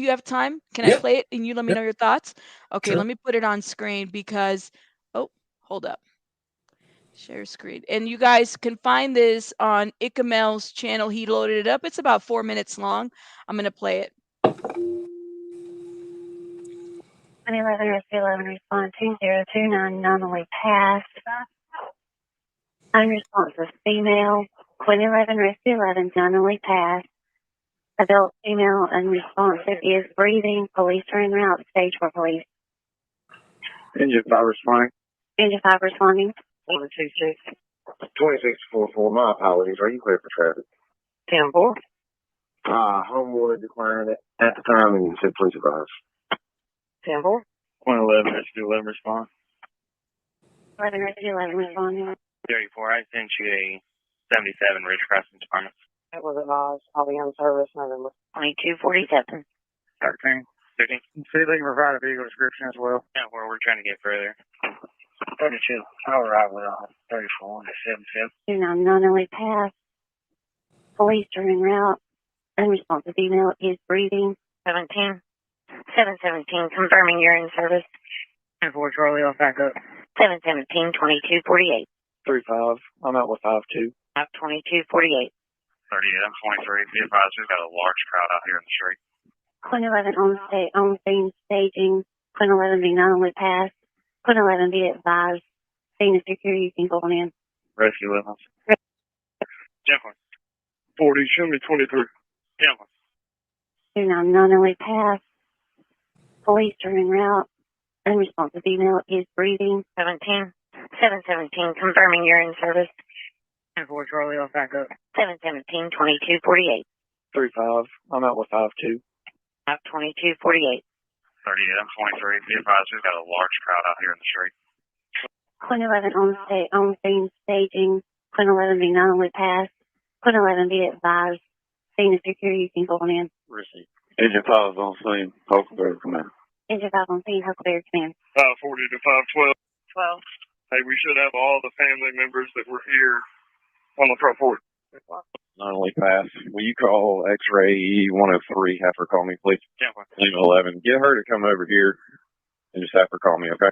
you have time? Can I play it and you let me know your thoughts? Okay, Sure. let me put it on screen because, hold up. Share screen. And you guys can find this on Icamel's channel. He loaded it up. It's about 4 minutes long. I'm going to play it. 2011 Rescue 11 respond 2029 nominally passed. Unresponsive female. 2011 Rescue 11 nominally passed. Adult female unresponsive is breathing. Police are en route. Stage 4 police. Engine 5 responding. Engine 5 responding. 26. 2644. My apologies. Are you clear for traffic? 10-4. Homewood declaring it at the time, and you said please advise. 10-4. 2011 Rescue 11 respond. 11 Rescue 11 responding. 34. I sent you a 77 Ridge Crossing response. That was advised. I'll be on service November 2247. 13. See if they can provide a vehicle description as well. Yeah, we're trying to get further. 32. I'll arrive with 34 to 77. 29 nominally passed. Police are en route. Unresponsive female is breathing. 17. 717, confirming you're in service. 10-4 Charlie, I'll back up. 717, 2248. 3-5. I'm out with 5-2. 2248. 38. I'm 23. Be advised, we've got a large crowd out here in the street. 2011 on scene staging. 2011 be not only passed. 2011 be advised. Scene of security, you can go on in. Rescue 11. Gentlemen. 40, show me 23. Gentlemen. 29 not only passed. Police are en route. Unresponsive female is breathing. 17. 717, confirming you're in service. 10-4 Charlie, I'll back up. 717, 2248. 3-5. I'm out with 5-2. 2248. 38. I'm 23. Be advised, we've got a large crowd out here in the street. 2011 on scene staging. 2011 be not only passed. 2011 be advised. Scene of security, you can go on in. Receipt. Engine 5 on scene. Huckleberry Command. Engine 5 on scene, Huckleberry Command. 540 to 512. 12. Hey, we should have all the family members that were here on the front porch. Not only pass. Will you call X-ray E103? Have her call me, please. Yeah. 11. Get her to come over here and just have her call me, okay?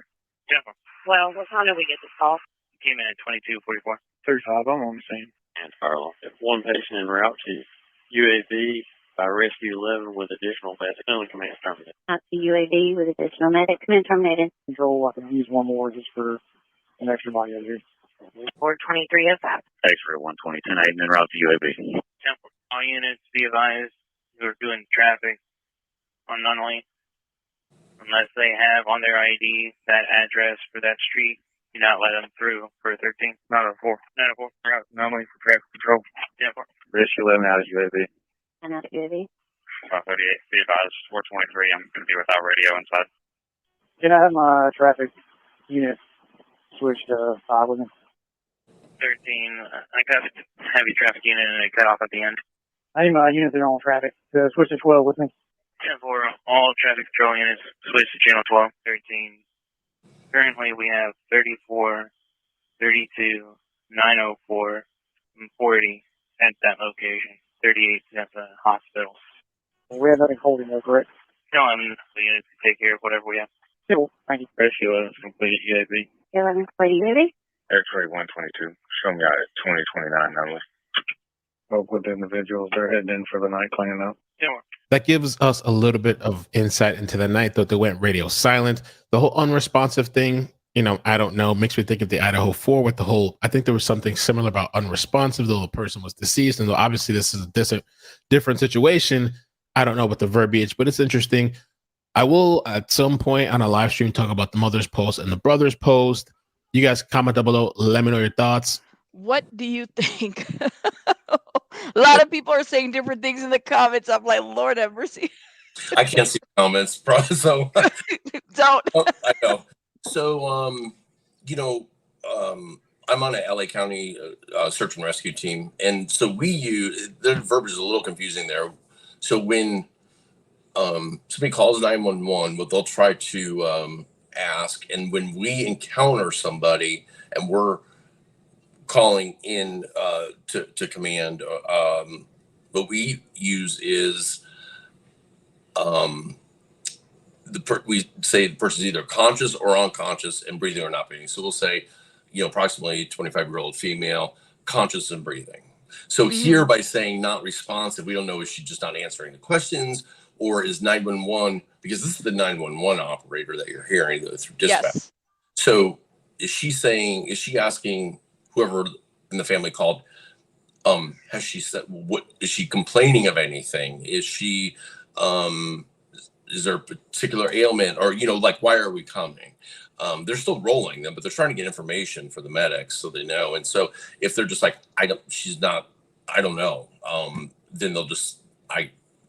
Yeah. Well, what time did we get this call? Came in at 2244. 35. I'm on the scene. And Carla, one patient en route to UAV by Rescue 11 with additional medic. Only command terminated. Out to UAV with additional medic. Command terminated. Control, I can use one more just for an extra body over here. 42305. X-ray 120, 10-8, en route to UAV. All units be advised who are doing traffic on Nunley, unless they have on their ID that address for that street, do not let them through for 13. 904. 904. Nunley for traffic control. 10-4. Rescue 11 out of UAV. And out of UAV. 538. Be advised, 423. I'm going to be without radio inside. Can I have my traffic unit switch to 5 with me? 13. I got a heavy traffic unit and it cut off at the end. I need my unit there on traffic. Switch to 12 with me. For all traffic control units, switch to channel 12, 13. Currently, we have 34, 32, 904, and 40 at that location. 38 at the hospital. We have nothing holding there, correct? No, the units can take care of whatever we have. Cool. Thank you. Rescue 11 complete UAV. 11 complete UAV. X-ray 122. Show me out at 2029 Nunley. Spoke with the individuals. They're heading in for the night cleaning up. That gives us a little bit of insight into the night, though they went radio silent. The whole unresponsive thing, you know, I don't know, makes me think of the Idaho 4 with the whole, I think there was something similar about unresponsive, though the person was deceased. And though obviously this is a different situation, I don't know about the verbiage, but it's interesting. I will at some point on a live stream talk about the mother's post and the brother's post. You guys comment down below. Let me know your thoughts. What do you think? A lot of people are saying different things in the comments. I'm like, Lord have mercy. I can't see comments, bro. So don't. I know. So, you know, I'm on a LA County search and rescue team, and so we use the verbiage is a little confusing there. So when somebody calls 911, what they'll try to ask, and when we encounter somebody and we're calling in to command, what we use is we say the person's either conscious or unconscious and breathing or not breathing. So we'll say, you know, approximately 25-year-old female, conscious and breathing. So here by saying not responsive, we don't know, is she just not answering the questions, or is 911, because this is the 911 operator that you're hearing through dispatch. Yes. So is she asking whoever in the family called, has she said, what is she complaining of anything? Is she, is there a particular ailment, or, you know, like, why are we coming? They're still rolling them, but they're trying to get information for the medics so they know. And so if they're just like, I don't know, then they'll just,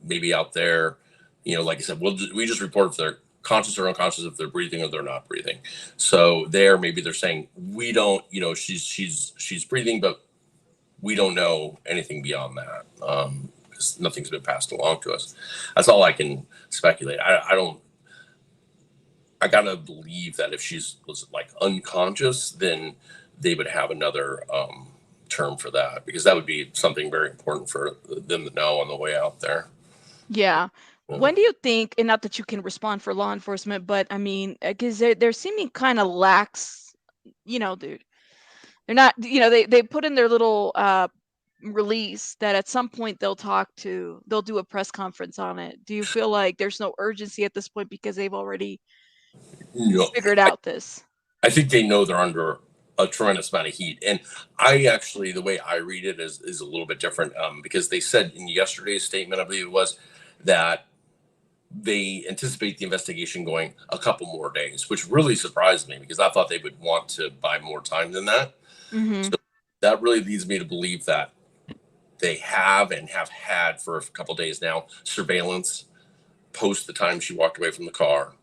maybe out there, you know, like I said, we just report if they're conscious or unconscious, if they're breathing or they're not breathing. So maybe they're saying, we don't, you know, she's breathing, but we don't know anything beyond that. Because nothing's been passed along to us. That's all I can speculate. I gotta believe that if was like unconscious, then they would have another term for that, because that would be something very important for them to know on the way out there. Yeah. When do you think, and not that you can respond for law enforcement, but I mean, because they're seeming kind of lax, you know, they're not, you know, they put in their little release that at some point they'll do a press conference on it. Do you feel like there's no urgency at this point because they've already figured out this? I think they know they're under a tremendous amount of heat. And the way I read it is a little bit different, because they said in yesterday's statement, I believe it was, that they anticipate the investigation going a couple more days, which really surprised me, because I thought they would want to buy more time than that. So that really leads me to believe that they have and have had for a couple days now surveillance post the time she walked away from the car.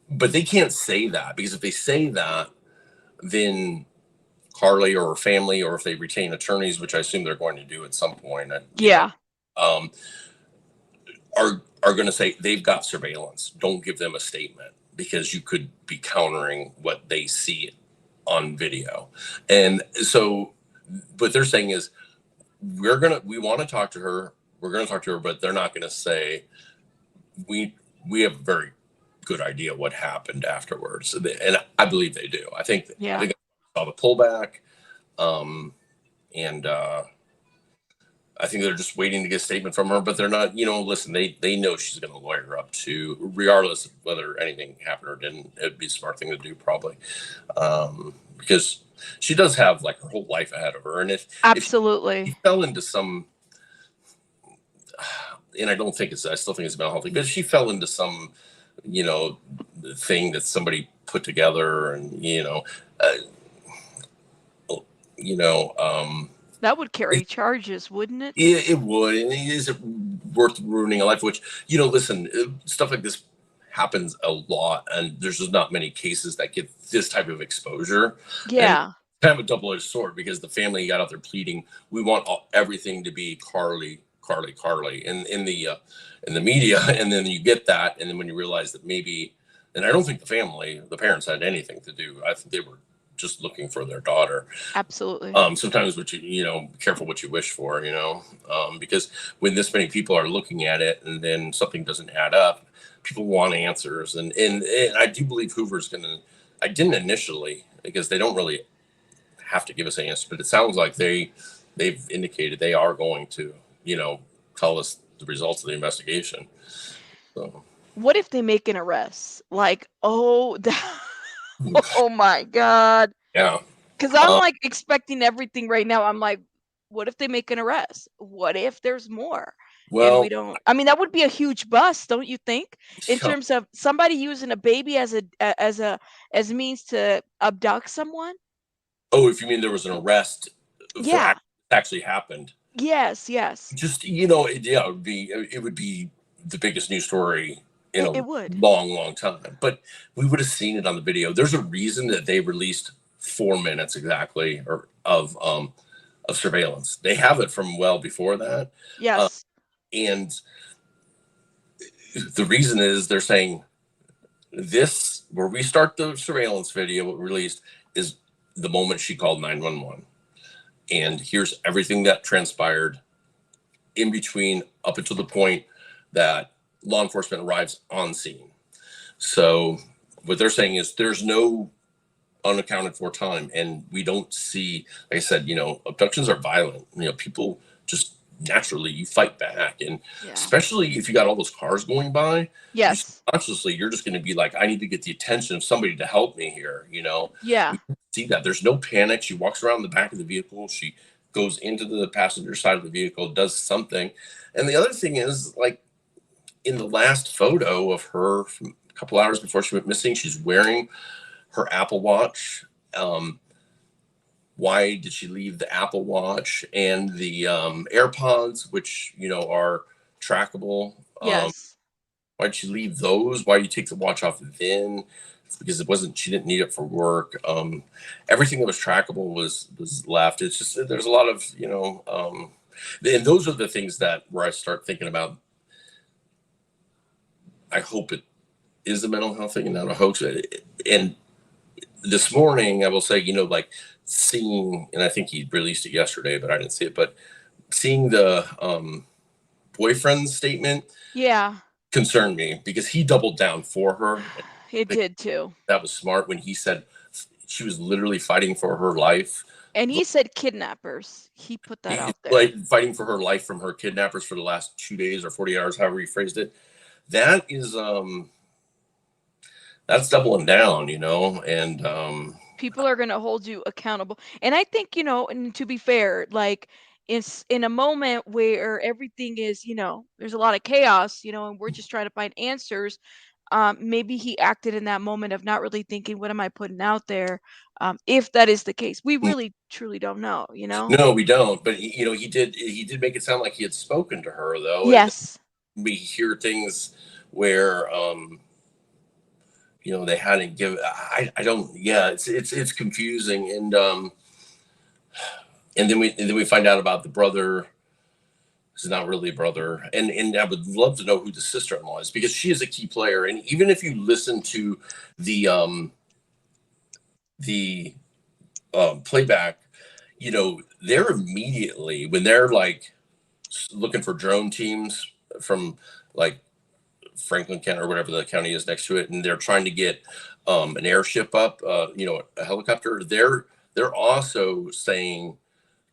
But they can't say that, because if they say that, then Carlee or her family, or if they retain attorneys, which I assume they're going to do at some point, are going to say they've got surveillance. Don't give them a statement, because you could be countering what they see on video. And so what they're saying is, we want to talk to her. We're going to talk to her, but they're not going to say, we have a very good idea what happened afterwards. And I believe they do. I think they saw the pullback. I think they're just waiting to get a statement from her, but they're not, you know, listen, they know she's going to lawyer up to, regardless of whether anything happened or didn't. It'd be a smart thing to do, probably. Because she does have like her whole life ahead of her. And if she fell into some, and I still think it's a mental health thing, but if she fell into some, you know, thing that somebody put together, and, that would carry charges, wouldn't it? It would. And is it worth ruining a life? Which, you know, listen, stuff like this happens a lot, and there's just not many cases that get this type of exposure. Yeah. And kind of a double-edged sword, because the family got out there pleading, we want everything to be Carlee Carlee in the media, and then you get that, and then when you realize that maybe, and I don't think the parents had anything to do. I think they were just looking for their daughter. Absolutely. Sometimes what be careful what you wish for, because when this many people are looking at it and then something doesn't add up, people want answers. And I do believe Hoover's I didn't initially, because they don't really have to give us an answer, but it sounds like they've indicated they are going to, tell us the results of the investigation. So what if they make an arrest? Like, oh my God. Yeah. Because I'm like expecting everything right now. I'm like, what if they make an arrest? What if there's more? Well, and we don't. I mean, that would be a huge bust, don't you think? In terms of somebody using a baby as a means to abduct someone. Oh, if you mean there was an arrest, yeah, actually happened. Yes. Just it would be the biggest news story in a long time. But we would have seen it on the video. There's a reason that they released 4 minutes exactly of surveillance. They have it from well before that. Yes. And the reason is they're saying this, where we start the surveillance video released, is the moment she called 911. And here's everything that transpired in between up until the point that law enforcement arrives on scene. So what they're saying is there's no unaccounted for time, and we don't see, like I said, abductions are violent. People just naturally, you fight back, and especially if you got all those cars going by. Yes. Consciously, you're just going to be like, I need to get the attention of somebody to help me here. Yeah. See that there's no panic. She walks around the back of the vehicle. She goes into the passenger side of the vehicle, does something. And the other thing is, like, in the last photo of her from a couple hours before she went missing, she's wearing her Apple Watch. Why did she leave the Apple Watch and the AirPods, which are trackable? Yes. Why did she leave those? Why do you take the watch off then? It's because she didn't need it for work. Everything that was trackable was left. It's just, there's a lot of, and those are the things where I start thinking about, I hope it is a mental health thing and not a hoax. And this morning, I will say, like seeing, and I think he released it yesterday, but I didn't see it, but seeing the boyfriend's statement. Yeah. Concerned me, because he doubled down for her. It did too. That was smart when he said she was literally fighting for her life. And he said kidnappers. He put that out there. Like fighting for her life from her kidnappers for the last 2 days or 40 hours, however he phrased it. That is that's doubling down, and people are going to hold you accountable. And I think, and to be fair, like, it's in a moment where everything is, there's a lot of chaos, and we're just trying to find answers. Maybe he acted in that moment of not really thinking, what am I putting out there? If that is the case, we really truly don't know, No, we don't. But he did make it sound like he had spoken to her, though. Yes. And we hear things where they hadn't given. I don't. Yeah, it's confusing, and then we find out about the brother. Is not really a brother, and I would love to know who the sister-in-law is, because she is a key player. And even if you listen to the playback, they're immediately, when they're like looking for drone teams from like Franklin County or whatever the county is next to it, and they're trying to get an airship up, a helicopter. They're also saying,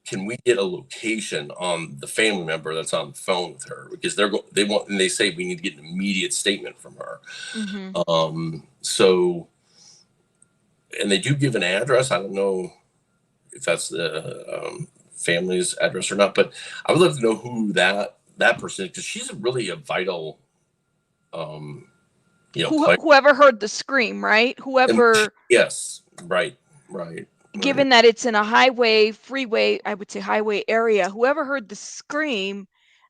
can we get a location on the family member that's on the phone with her? Because they say we need to get an immediate statement from her. Mm-hmm. So, and they do give an address. I don't know if that's the family's address or not, but I would love to know who that person is, because she's really a vital, whoever heard the scream, right? Whoever. Yes. Right. Given that it's in a freeway, I would say highway area, whoever heard the scream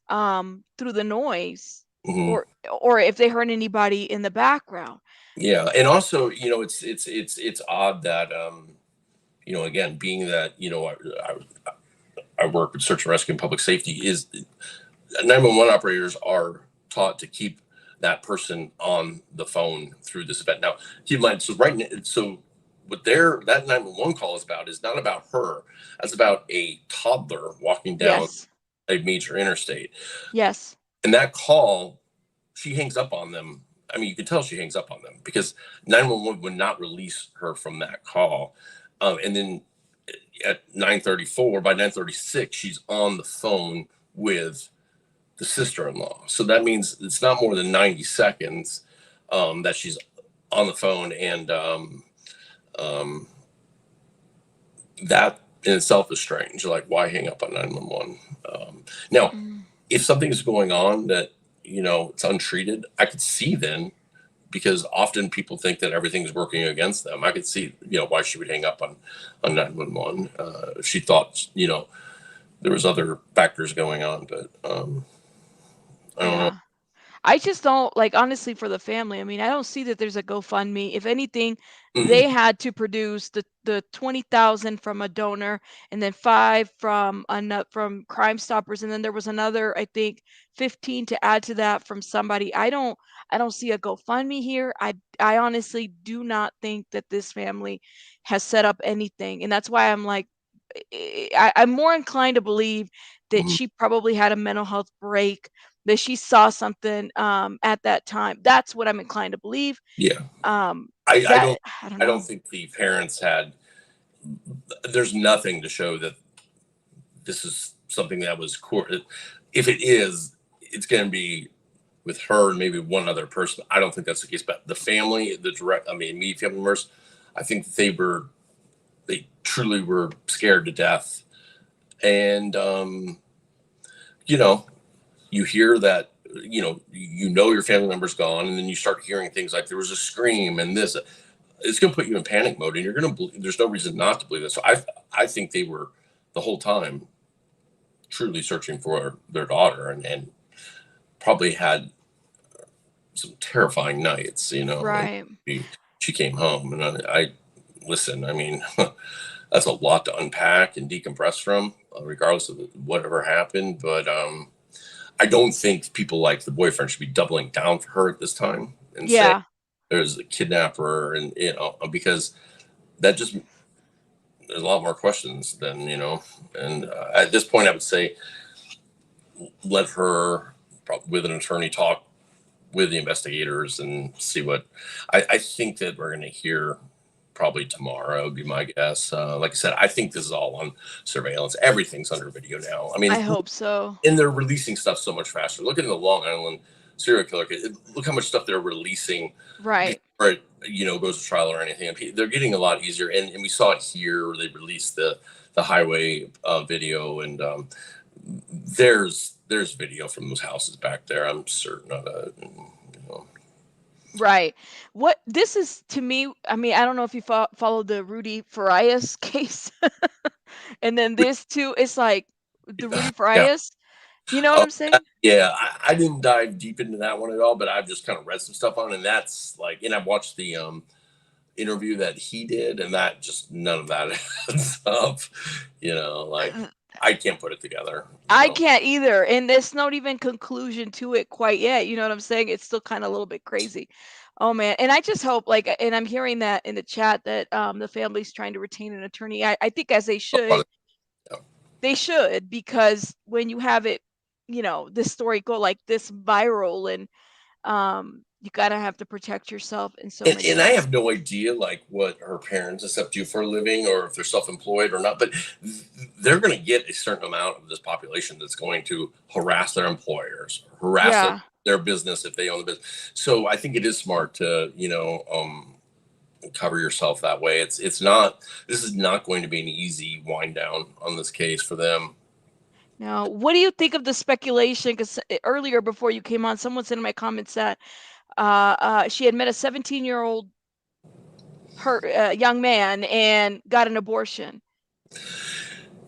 through the noise, mm-hmm. or if they heard anybody in the background. Yeah. And also, it's odd that, again, being that, I work with search and rescue and public safety, is 911 operators are taught to keep that person on the phone through this event. Now, keep in mind, so what that 911 call is about is not about her. That's about a toddler walking down a major interstate. Yes. And that call, she hangs up on them. I mean, you can tell she hangs up on them because 911 would not release her from that call. And then at 9:34, by 9:36, she's on the phone with the sister-in-law. So that means it's not more than 90 seconds that she's on the phone. And that in itself is strange. Like, why hang up on 911? Now, if something is going on that, it's untreated, I could see then, because often people think that everything's working against them. I could see, why she would hang up on 911 if she thought, there was other factors going on. But I don't know. I just don't, honestly, for the family. I mean, I don't see that there's a GoFundMe. If anything, they had to produce the 20,000 from a donor, and then 5 from Crime Stoppers, and then there was another, I think, 15 to add to that from somebody. I don't see a GoFundMe here. I honestly do not think that this family has set up anything, and that's why I'm like, I'm more inclined to believe that she probably had a mental health break, that she saw something at that time. That's what I'm inclined to believe. Yeah. I don't think the parents had. There's nothing to show that this is something that was if it is, it's going to be with her and maybe one other person. I don't think that's the case. But the family, immediate family members, I think they truly were scared to death. And you hear that, your family member's gone, and then you start hearing things like there was a scream and this. It's going to put you in panic mode, and you're going to there's no reason not to believe that. So I think they were the whole time truly searching for their daughter, and probably had some terrifying nights, Right. She came home, and I listen, I mean, that's a lot to unpack and decompress from, regardless of whatever happened. But I don't think people like the boyfriend should be doubling down for her at this time and say there's a kidnapper, and because that just, there's a lot more questions than, and at this point I would say let her with an attorney talk with the investigators and see what I think that we're going to hear probably tomorrow would be my guess. Like I said, I think this is all on surveillance. Everything's under video now. I mean, I hope so. And they're releasing stuff so much faster. Look at the Long Island serial killer case. Look how much stuff they're releasing. Right. Before it, goes to trial or anything. They're getting a lot easier. And we saw it here where they released the highway video, and there's video from those houses back there. I'm certain of it. Right. What this is to me, I mean, I don't know if you followed the Rudy Farias case, and then this too. It's like the Rudy Farias. You know what I'm saying? Yeah, I didn't dive deep into that one at all, but I've just kind of read some stuff on it, and that's and I've watched the interview that he did, and that just none of that adds up. I can't put it together. I can't either, and there's not even conclusion to it quite yet. You know what I'm saying? It's still kind of a little bit crazy. Oh man, and I just hope, and I'm hearing that in the chat that the family's trying to retain an attorney. I think as they should. They should, because when you have it, this story go like this viral, and you gotta have to protect yourself in so many. And I have no idea what her parents do for a living, or if they're self-employed or not, but they're going to get a certain amount of this population that's going to harass their employers, harass their business if they own the business. So I think it is smart to, cover yourself that way. This is not going to be an easy wind down on this case for them. Now, what do you think of the speculation? Because earlier, before you came on, someone said in my comments that she had met a 17-year-old young man and got an abortion.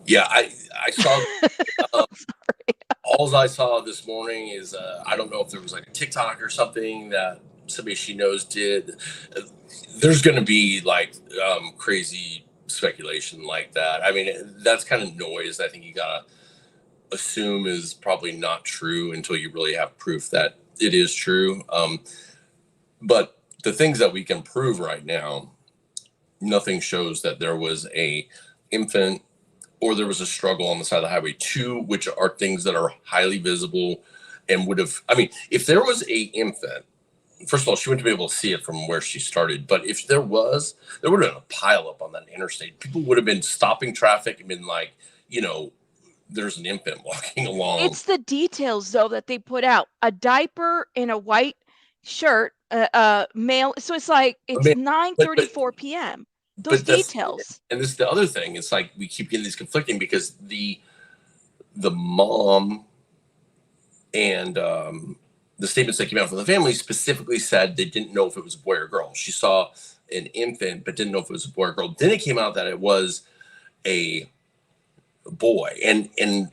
Yeah, I saw. All I saw this morning is I don't know if there was a TikTok or something that somebody she knows did. There's going to be crazy speculation like that. I mean, that's kind of noise. I think you gotta assume is probably not true until you really have proof that it is true. But the things that we can prove right now, nothing shows that there was a infant or there was a struggle on the side of the highway. Two, which are things that are highly visible and would have, I mean, if there was a infant, first of all, she wouldn't be able to see it from where she started. But if there was, there would have been a pile up on that interstate. People would have been stopping traffic and been like, you know, there's an infant walking along. It's the details though that they put out. A diaper and a white shirt, male. So it's like it's 9:34 p.m. Those details. And this is the other thing. It's like we keep getting these conflicting because the mom and the statements that came out from the family specifically said they didn't know if it was a boy or girl. She saw an infant, but didn't know if it was a boy or girl. Then it came out that it was a boy. And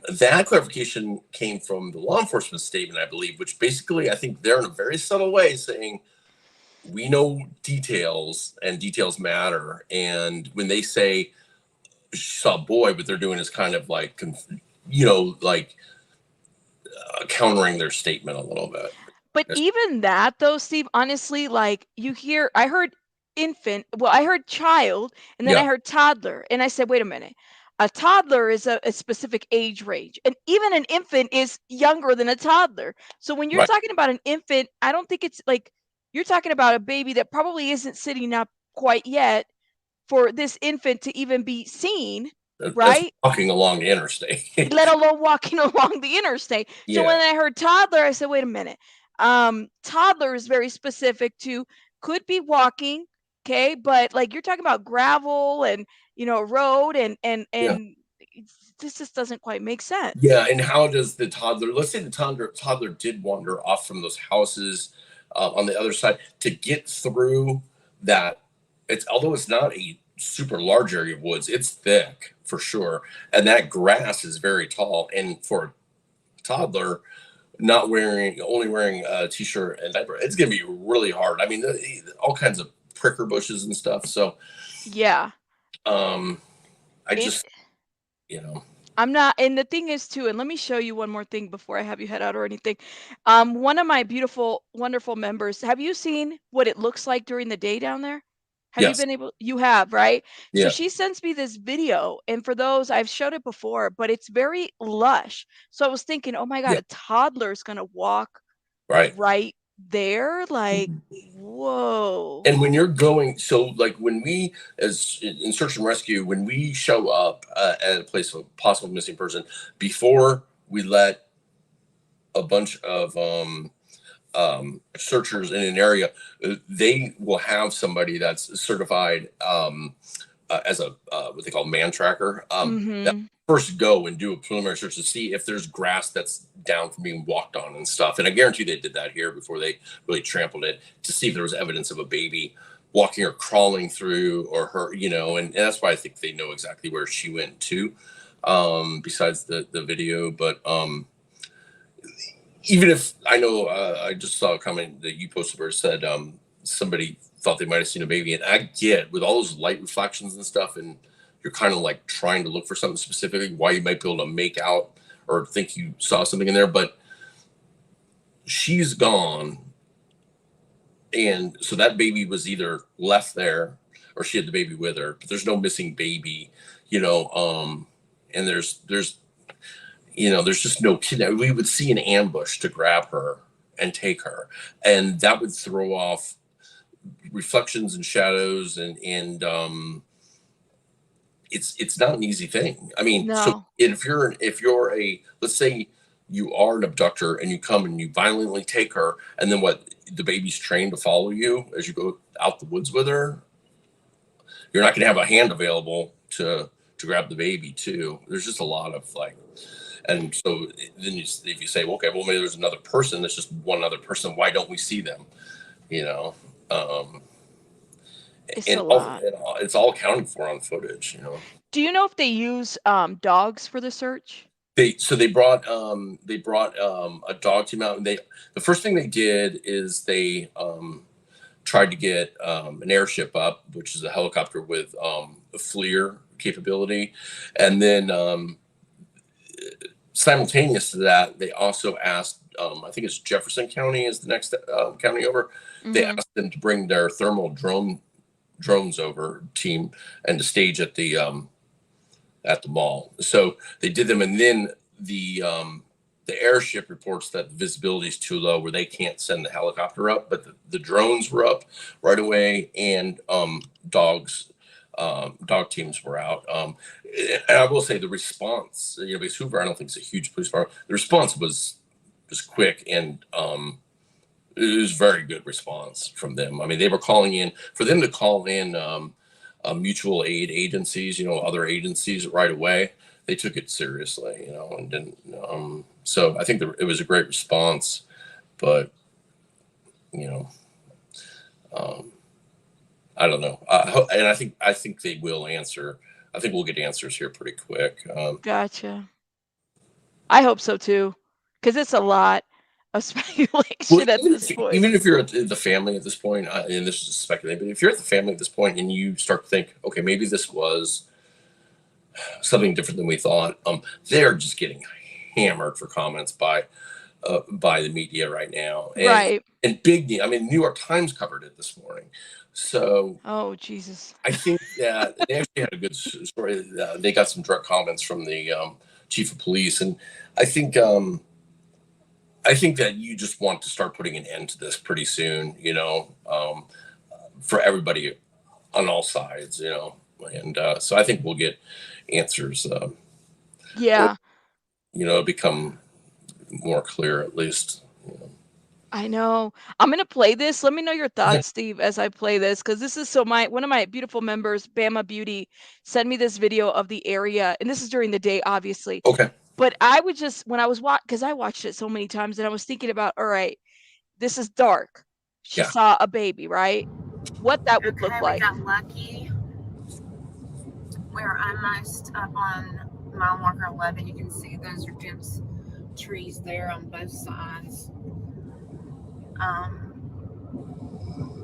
that clarification came from the law enforcement statement, I believe, which basically, I think they're in a very subtle way saying, we know details and details matter. And when they say she saw a boy, what they're doing is kind of like, you know, like countering their statement a little bit. But even that though, Steve, honestly, like I heard infant, well, I heard child, and then I heard toddler. And I said, wait a minute. A toddler is a specific age range, and even an infant is younger than a toddler. So when you're talking about an infant, I don't think it's like you're talking about a baby that probably isn't sitting up quite yet for this infant to even be seen, right? Walking along the interstate. Let alone walking along the interstate. So when I heard toddler, I said, wait a minute. Toddler is very specific to could be walking, okay, but like you're talking about gravel and road and this just doesn't quite make sense. Yeah, and how does the toddler, let's say the toddler did wander off from those houses on the other side to get through that, although it's not a super large area of woods, it's thick for sure, and that grass is very tall, and for a toddler only wearing a t-shirt and diaper, it's gonna be really hard. I mean, all kinds of pricker bushes and stuff. So yeah, I'm not, and the thing is too, and let me show you one more thing before I have you head out or anything. One of my beautiful, wonderful members, have you seen what it looks like during the day down there? Have you been able, you have, right? Yeah. So she sends me this video, and for those, I've showed it before, but it's very lush. So I was thinking, oh my God, a toddler is going to walk right there. Like, whoa. And when you're going, so like when we, as in search and rescue, when we show up at a place of a possible missing person, before we let a bunch of searchers in an area, they will have somebody that's certified as a what they call man tracker. That first go and do a preliminary search to see if there's grass that's down from being walked on and stuff. And I guarantee they did that here before they really trampled it, to see if there was evidence of a baby walking or crawling through, or her, and that's why I think they know exactly where she went to, besides the video. But even if I know, I just saw a comment that you posted where it said somebody thought they might have seen a baby. And I get, with all those light reflections and stuff, and you're kind of like trying to look for something specifically, why you might be able to make out or think you saw something in there. But she's gone. And so that baby was either left there or she had the baby with her. But there's no missing baby, and there's just no kid. We would see an ambush to grab her and take her, and that would throw off reflections and shadows, and it's not an easy thing. I mean, so if you're a, let's say you are an abductor and you come and you violently take her, and then the baby's trained to follow you as you go out the woods with her, you're not going to have a hand available to grab the baby too. There's just a lot of like. And so then if you say, okay, well, maybe there's another person, that's just one other person, why don't we see them? It's a lot. It's all accounted for on footage, Do you know if they use dogs for the search? They brought a dog team out, and the first thing they did is they tried to get an airship up, which is a helicopter with a FLIR capability, and then simultaneous to that, they also asked, I think it's Jefferson County is the next county over. They asked them to bring their thermal drones over team and to stage at the mall. So they did them, and then the airship reports that the visibility is too low where they can't send the helicopter up, but the drones were up right away, and dog teams were out. And I will say the response, because Hoover, I don't think it's a huge police department. The response was quick, and it was very good response from them. I mean, they were calling in for them to call in mutual aid agencies, other agencies right away. They took it seriously, and didn't. So I think it was a great response, but I don't know. And I think they will answer. I think we'll get answers here pretty quick. Gotcha. I hope so too, because it's a lot of speculation at this point. Even if you're at the family at this point, and this is speculating, but if you're at the family at this point and you start to think, okay, maybe this was something different than we thought, they're just getting hammered for comments by the media right now. And, right. And big, I mean, New York Times covered it this morning. So, oh Jesus! I think that they actually had a good story. They got some direct comments from the chief of police, and I think that you just want to start putting an end to this pretty soon. For everybody on all sides. And so I think we'll get answers. Yeah. Become more clear at least. I know. I'm going to play this. Let me know your thoughts, Steve, as I play this, because this is one of my beautiful members, Bama Beauty, sent me this video of the area, and this is during the day, obviously. Okay. But I would just, when I was because I watched it so many times, and I was thinking about, all right, this is dark. She saw a baby, right? What that would look like. We got lucky. We're almost up on mile marker 11. You can see those are dense trees there on both sides.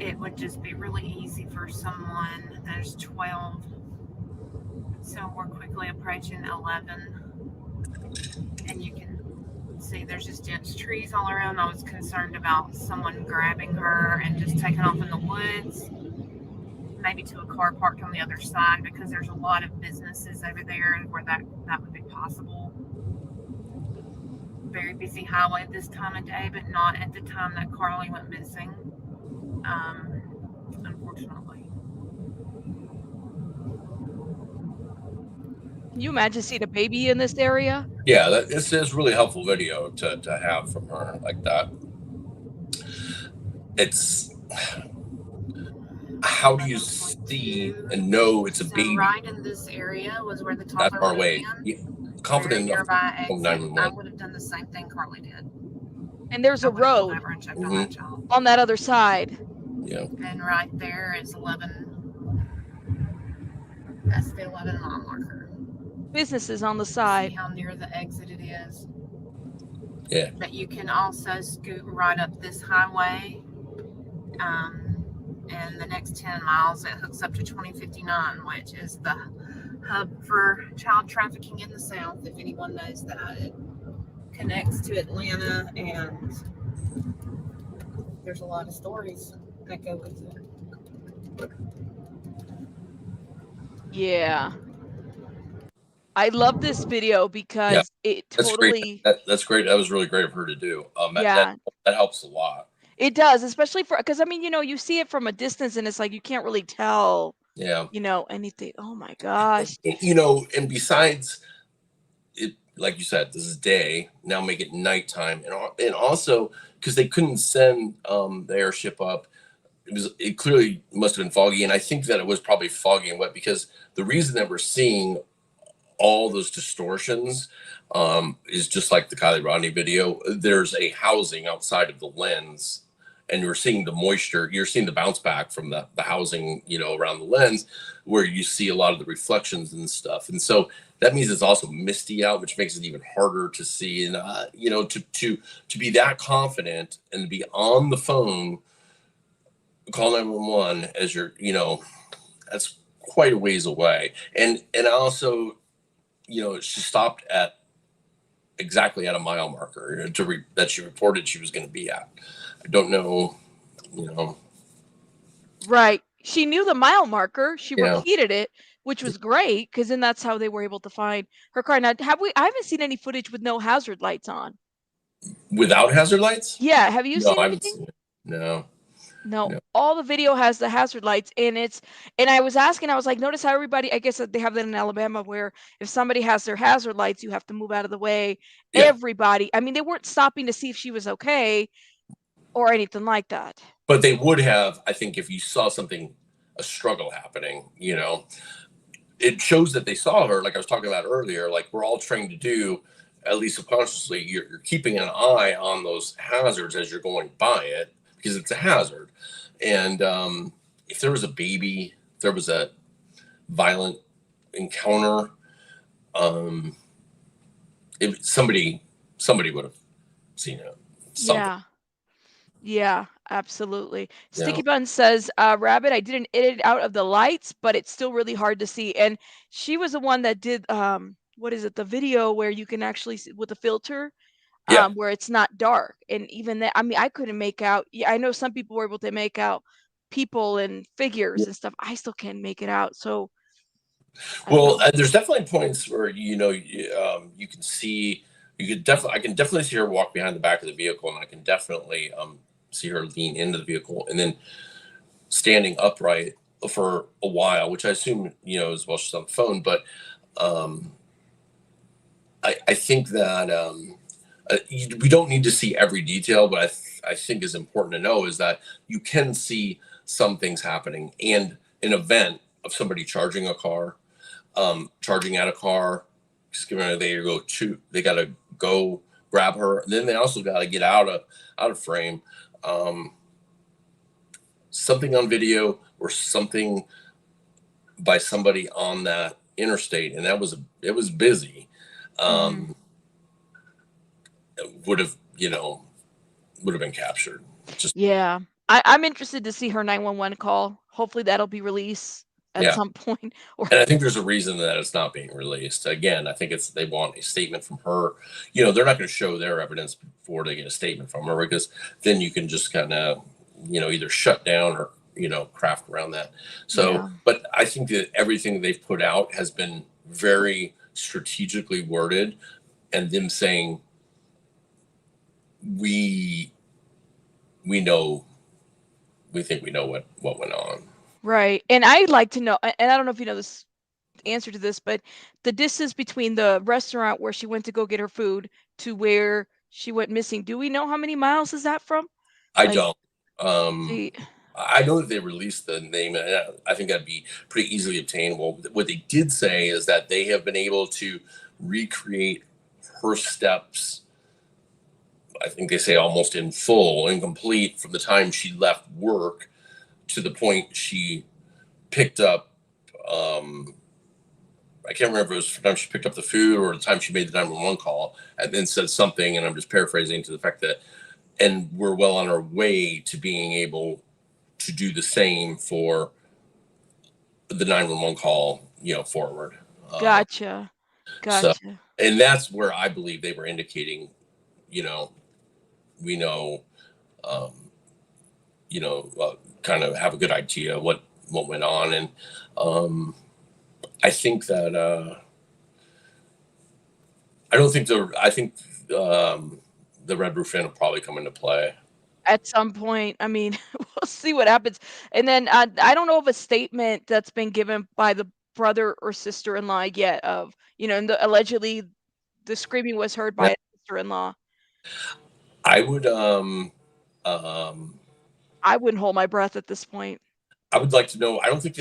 It would just be really easy for someone. There's 12. So we're quickly approaching 11. And you can see there's just dense trees all around. I was concerned about someone grabbing her and just taking off in the woods, maybe to a car parked on the other side, because there's a lot of businesses over there where that would be possible. Very busy highway at this time of day, but not at the time that Carlee went missing, unfortunately. Can you imagine seeing a baby in this area? Yeah, this is really helpful video to have from her like that. It's how do you see and know it's a baby? Right in this area was where the toddler that far away. Yeah. Confident enough I would have done the same thing Carlee did. And there's a road on that other side. Yeah. And right there is 11. That's the 11 mile marker. Businesses on the side. See how near the exit it is. Yeah. But you can also scoot right up this highway. And the next 10 miles, it hooks up to 2059, which is the hub for child trafficking in the South, if anyone knows that. It connects to Atlanta, and there's a lot of stories that go with it. Yeah. I love this video because it totally... That's great. That was really great of her to do. That helps a lot. It does, especially because, I mean, you see it from a distance, and it's like you can't really tell, anything. Oh, my gosh. And besides, it, like you said, this is day. Now make it nighttime. And also, because they couldn't send the airship up, it clearly must have been foggy. And I think that it was probably foggy and wet because the reason that we're seeing all those distortions is just like the Kylie Rodney video. There's a housing outside of the lens, and you're seeing the moisture. You're seeing the bounce back from the housing, around the lens, where you see a lot of the reflections and stuff. And so that means it's also misty out, which makes it even harder to see. And to be that confident and be on the phone, call 911 as you're, that's quite a ways away. And also, she stopped at exactly at a mile marker that she reported she was going to be at. I don't know, you know. Right. She knew the mile marker. She Yeah. repeated it, which was great because then that's how they were able to find her car. Now, I haven't seen any footage with no hazard lights on. Without hazard lights? Yeah. Have you No, seen I haven't anything? seen it. No. No, all the video has the hazard lights, and I was asking, I was like, notice how everybody, I guess that they have that in Alabama, where if somebody has their hazard lights, you have to move out of the way. Yeah. Everybody, I mean, they weren't stopping to see if she was okay or anything like that. But they would have, I think, if you saw something, a struggle happening, you know. It shows that they saw her, like I was talking about earlier, like we're all trained to do, at least subconsciously, you're keeping an eye on those hazards as you're going by it, because it's a hazard. And if there was a baby, if there was a violent encounter, if somebody would have seen it. Something. Yeah, absolutely. Sticky Yeah. Bun says, Rabbit, I didn't edit out of the lights, but it's still really hard to see. And she was the one that did, what is it, the video where you can actually see with a filter, where it's not dark. And even that, I mean, I couldn't make out. Yeah, I know some people were able to make out people and figures and stuff. I still can't make it out. So, Well, there's definitely points where you can see. I can definitely see her walk behind the back of the vehicle, and I can definitely see her lean into the vehicle and then standing upright for a while, which I assume as well she's on the phone. But I think that we don't need to see every detail, but I think is important to know is that you can see some things happening, and an event of somebody charging a car, charging at a car, just giving her they got to go grab her, and then they also got to get out of frame. Something on video or something by somebody on that interstate, and it was busy. Would have been captured. Yeah, I'm interested to see her 911 call. Hopefully that'll be released at some point. And I think there's a reason that it's not being released. Again, I think they want a statement from her. They're not going to show their evidence before they get a statement from her, because then you can just kind of, either shut down or, craft around that. So, but I think that everything they've put out has been very strategically worded, and them saying, we think we know what went on. Right. And I'd like to know, and I don't know if you know this answer to this, but the distance between the restaurant where she went to go get her food to where she went missing, do we know how many miles is that from? I don't. I know that they released the name, and I think that'd be pretty easily obtainable. What they did say is that they have been able to recreate her steps, I think they say almost in full and complete, from the time she left work to the point she picked up, I can't remember if it was the time she picked up the food or the time she made the 911 call, and then said something, and I'm just paraphrasing, to the fact that, and we're well on our way to being able to do the same for the 911 call, forward. Gotcha. So, and that's where I believe they were indicating, we know, kind of have a good idea what went on. And I think that I think the Red Roof Inn will probably come into play at some point. I mean, we'll see what happens. And then I don't know of a statement that's been given by the brother or sister-in-law yet of, and allegedly the screaming was heard by a sister-in-law. I would I wouldn't hold my breath at this point. I would like to know. I don't think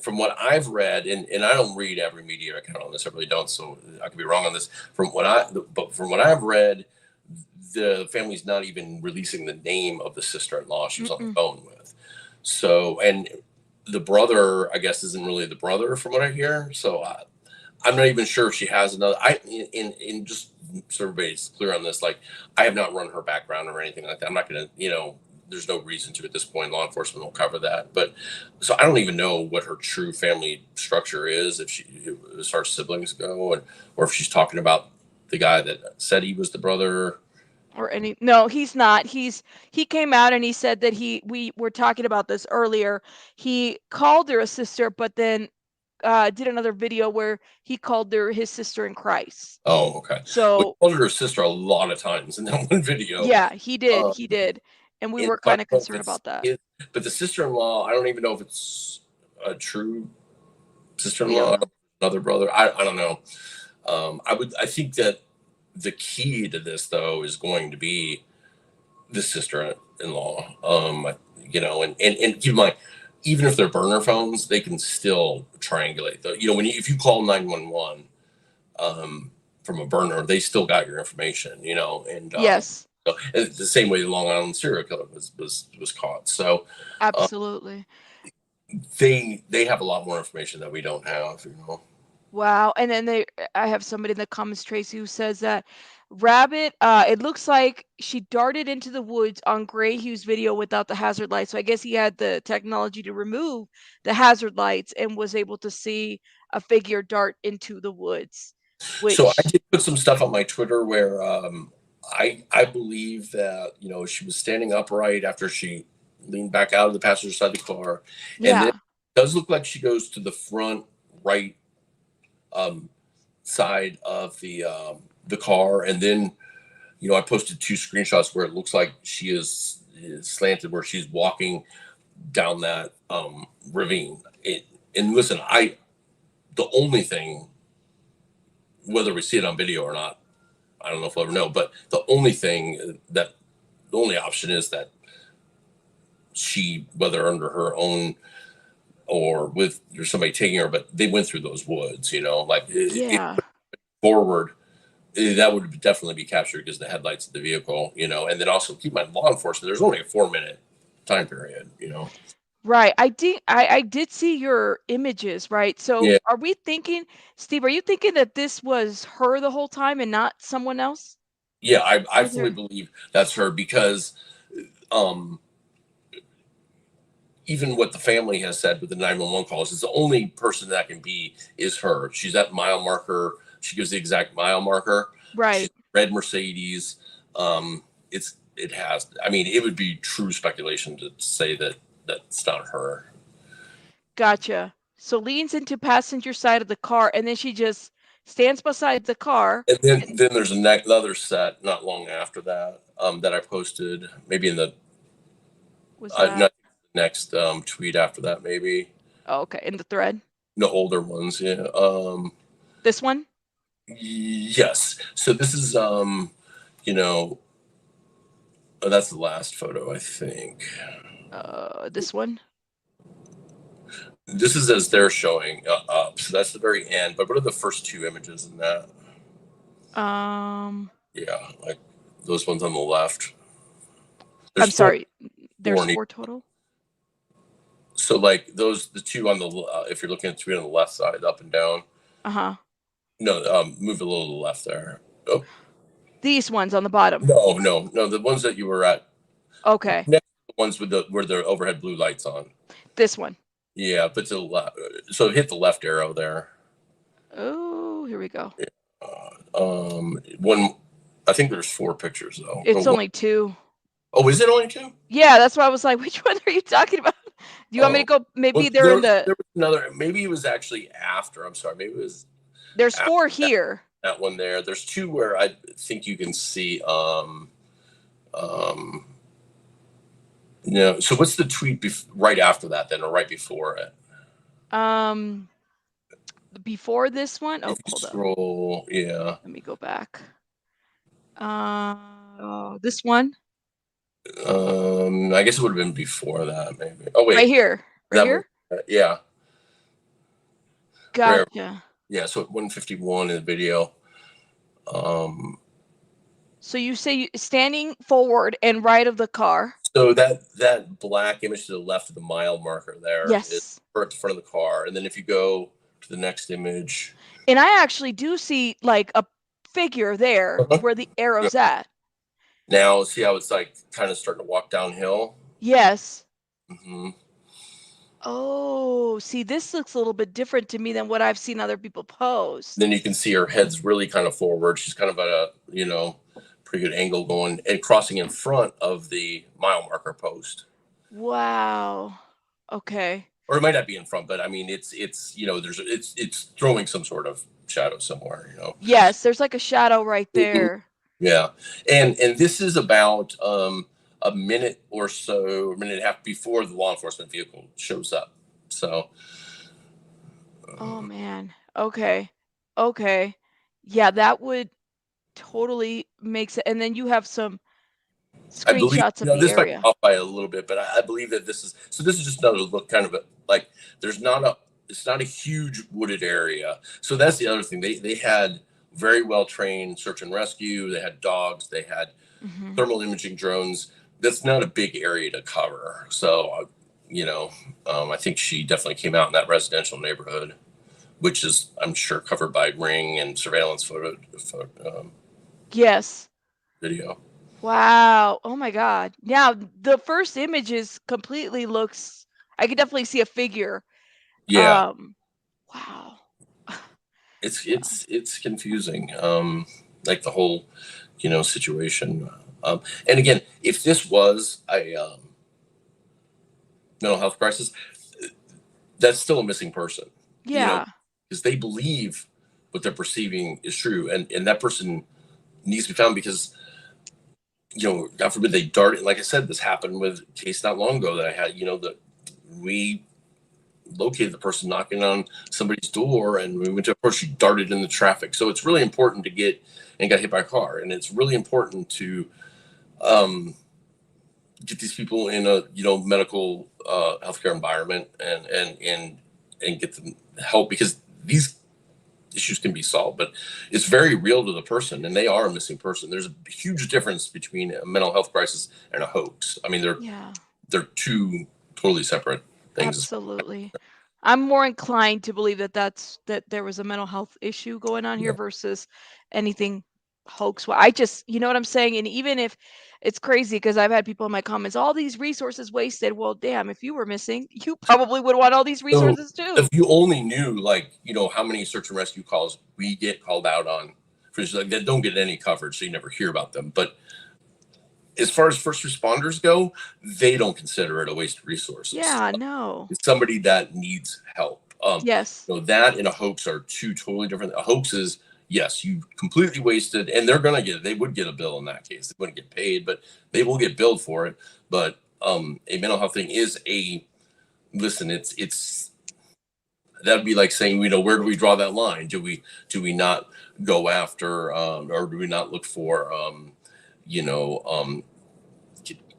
from what I've read, and I don't read every media account on this, I really don't, so I could be wrong on this. From what I've read, the family's not even releasing the name of the sister-in-law she was on the phone with. So, and the brother, I guess, isn't really the brother from what I hear. So I'm not even sure if she has another. In just so everybody's clear on this, like, I have not run her background or anything like that. I'm not going to, there's no reason to at this point. Law enforcement will cover that. But so I don't even know what her true family structure is, as far as siblings go, or if she's talking about the guy that said he was the brother? Or no, he's not. He came out and he said that we were talking about this earlier. He called her a sister, but then did another video where he called her his sister in Christ. Oh, okay. So he called her sister a lot of times in that one video. Yeah, he did. And we were kind of concerned about that. But the sister-in-law, I don't even know if it's a true sister-in-law, another brother. I don't know. I think that the key to this, though, is going to be the sister-in-law. You know, and keep in mind, even if they're burner phones, they can still triangulate. You know, if you call 911 from a burner, they still got your information. You know, and yes. So, the same way the Long Island serial killer was caught. So absolutely, they have a lot more information that we don't have. You know. Wow. And then I have somebody in the comments, Tracy, who says that Rabbit, it looks like she darted into the woods on Gray Hugh's video without the hazard lights. So I guess he had the technology to remove the hazard lights and was able to see a figure dart into the woods. So I did put some stuff on my Twitter where I believe that, you know, she was standing upright after she leaned back out of the passenger side of the car. Yeah. And then it does look like she goes to the front right side of the car, and then, you know, I posted 2 screenshots where it looks like she is slanted, where she's walking down that ravine. And listen, the only thing, whether we see it on video or not, I don't know if we'll ever know, but the only option is that she, whether under her own or with somebody taking her, but they went through those woods, you know, like forward, that would definitely be captured because the headlights of the vehicle, you know. And then also keep in mind, law enforcement, there's only a 4-minute time period, you know. Right. I did see your images, right? So are we thinking, Steve, are you thinking that this was her the whole time and not someone else? Yeah, I fully believe that's her, because even what the family has said with the 911 calls is the only person that can be is her. She's that mile marker. She gives the exact mile marker. Right. She's red Mercedes. It has, I mean, it would be true speculation to say that that's not her. Gotcha. So leans into passenger side of the car, and then she just stands beside the car. And then there's another set not long after that that I posted, maybe in the next tweet after that, maybe. Oh, okay. In the thread? No, older ones, yeah. This one? Yes. So this is, you know, that's the last photo, I think. This one? This is as they're showing up. So that's the very end. But what are the first 2 images in that? Yeah, like those ones on the left. I'm sorry. There's 4 total? So like the 2 on the, if you're looking at 3 on the left side, up and down. Uh-huh. No, move a little to the left there. Oh. These ones on the bottom. No, the ones that you were at. Okay. Next to the ones with where the overhead blue lights on. This one. Yeah, but to the left. So hit the left arrow there. Oh, here we go. One. I think there's 4 pictures though. It's only 2. Oh, is it only 2? Yeah, that's why I was like, which one are you talking about? Do you want me to go? Maybe they're in the. There was another. Maybe it was actually after. I'm sorry. Maybe it was. There's 4 here. That one there. There's 2 where I think you can see. No. So what's the tweet right after that then, or right before it? Before this one. Oh, hold scroll. Yeah. Let me go back. This one. I guess it would have been before that, maybe. Oh wait. Right here. Right here. Yeah. Gotcha. Yeah. So at 151 in the video. So you say standing forward and right of the car. So that black image to the left of the mile marker there is at the front of the car, and then if you go to the next image, and I actually do see like a figure there where the arrow's at. Now see how it's like kind of starting to walk downhill. Yes. Mm-hmm. Oh, see, this looks a little bit different to me than what I've seen other people post. Then you can see her head's really kind of forward. She's kind of at a, you know, pretty good angle going and crossing in front of the mile marker post. Wow. Okay. Or it might not be in front, but I mean, it's you know, it's throwing some sort of shadow somewhere, you know. Yes, there's like a shadow right there. Yeah, and this is about a minute or so, a minute and a half before the law enforcement vehicle shows up. So. Oh man. Okay. Okay. Yeah, that would totally make sense. And then you have some I believe, screenshots you of know, the this might be area. off by a little bit, but I believe that this is just another look, kind of like it's not a huge wooded area. So that's the other thing. They had very well trained search and rescue. They had dogs. They had thermal imaging drones. That's not a big area to cover. So, you know, I think she definitely came out in that residential neighborhood, which is, I'm sure, covered by ring and surveillance photo Yes. video. Wow. Oh my God. Now the first images completely looks, I could definitely see a figure. Yeah. Wow. It's confusing. Like the whole, you know, situation. And again, if this was a mental health crisis, that's still a missing person. Yeah. You know, because they believe what they're perceiving is true, and that person needs to be found because, you know, God forbid they dart. Like I said, this happened with a case not long ago that I had. You know, that we located the person knocking on somebody's door, and we went to, of course, she darted in the traffic. So it's really important to get and got hit by a car, and it's really important to get these people in a, you know, medical healthcare environment and get them help, because these issues can be solved, but it's very real to the person, and they are a missing person. There's a huge difference between a mental health crisis and a hoax. I mean, they're two totally separate things. Absolutely. I'm more inclined to believe that there was a mental health issue going on here versus anything hoax. I just, you know what I'm saying? And even if it's crazy, because I've had people in my comments, all these resources wasted. Well, damn, if you were missing, you probably would want all these resources too. If you only knew, like, you know, how many search and rescue calls we get called out on, for like, that don't get any coverage, so you never hear about them. But as far as first responders go, they don't consider it a waste of resources. Yeah, no. It's somebody that needs help. Yes. So that and a hoax are two totally different. A hoax is, yes, you completely wasted, and they would get a bill in that case. They wouldn't get paid, but they will get billed for it. But a mental health thing is listen, it's that'd be like saying, you know, where do we draw that line? Do we not go after, or do we not look for, you know,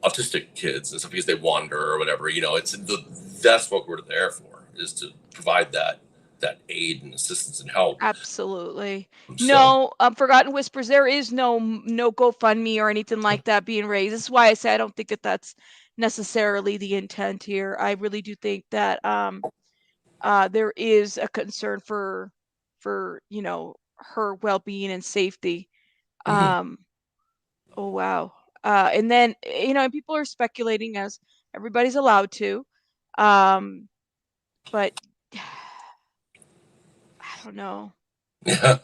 autistic kids and stuff because they wander or whatever? You know, that's what we're there for, is to provide that aid and assistance and help. Absolutely. So, no, Forgotten Whispers, there is no GoFundMe or anything like that being raised. This is why I say I don't think that's necessarily the intent here. I really do think that there is a concern for you know, her well-being and safety. Oh wow. And then, you know, people are speculating, as everybody's allowed to, but I don't know. Yeah.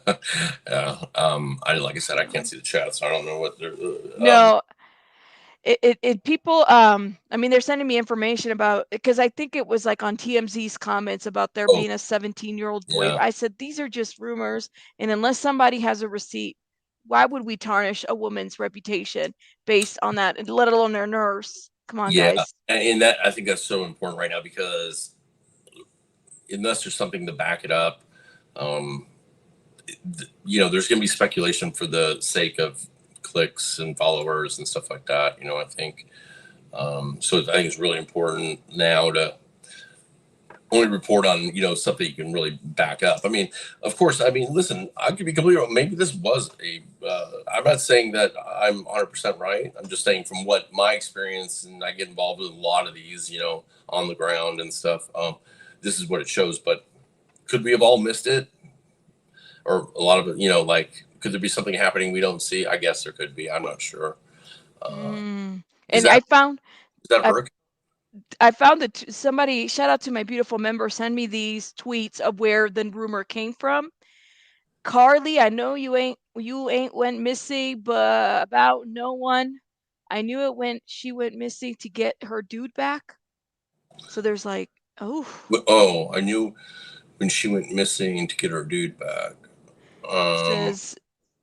Like I said, I can't see the chat, so I don't know what they're. No. People, I mean, they're sending me information about, because I think it was like on TMZ's comments about there being a 17-year-old boy. I said, these are just rumors, and unless somebody has a receipt, why would we tarnish a woman's reputation based on that, let alone their nurse? Come on, guys. And that, I think that's so important right now, because unless there's something to back it up, you know, there's going to be speculation for the sake of clicks and followers and stuff like that. You know, I think, so I think it's really important now to only report on, you know, something you can really back up. I mean, of course, I mean, listen, I could be completely wrong. Maybe this was I'm not saying that I'm 100% right. I'm just saying from what my experience, and I get involved with a lot of these, you know, on the ground and stuff. This is what it shows, but could we have all missed it? Or a lot of it, you know, like, could there be something happening we don't see? I guess there could be. I'm not sure. And I found, is that a hurricane? I found that somebody, shout out to my beautiful member, send me these tweets of where the rumor came from. Carlee, I know you ain't went missing, but about no one. I knew it when she went missing to get her dude back. So there's like, Oh, I knew when she went missing to get her dude back. Says,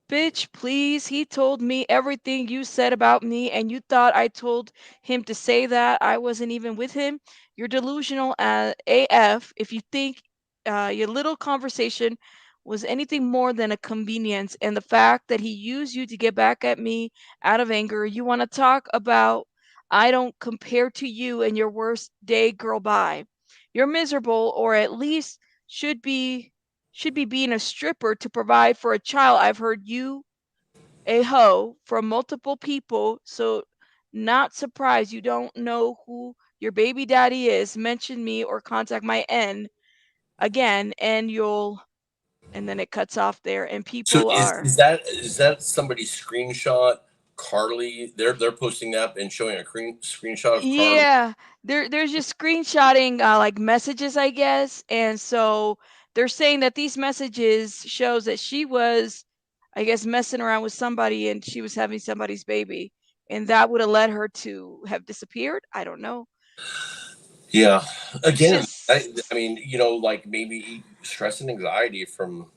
bitch, please. He told me everything you said about me, and you thought I told him to say that I wasn't even with him. You're delusional AF if you think your little conversation was anything more than a convenience. And the fact that he used you to get back at me out of anger. You want to talk about I don't compare to you and your worst day, girl, bye. You're miserable, or at least should be being a stripper to provide for a child. I've heard you a hoe from multiple people, so not surprised you don't know who your baby daddy is. Mention me or contact my N again, and then it cuts off there, and So people is that somebody screenshot Carlee? They're posting that and showing a screenshot of Carlee. Yeah, there's just screenshotting like messages, I guess, and so they're saying that these messages shows that she was, I guess, messing around with somebody and she was having somebody's baby, and that would have led her to have disappeared. I don't know. Yeah, again, Just, I mean, like maybe stress and anxiety from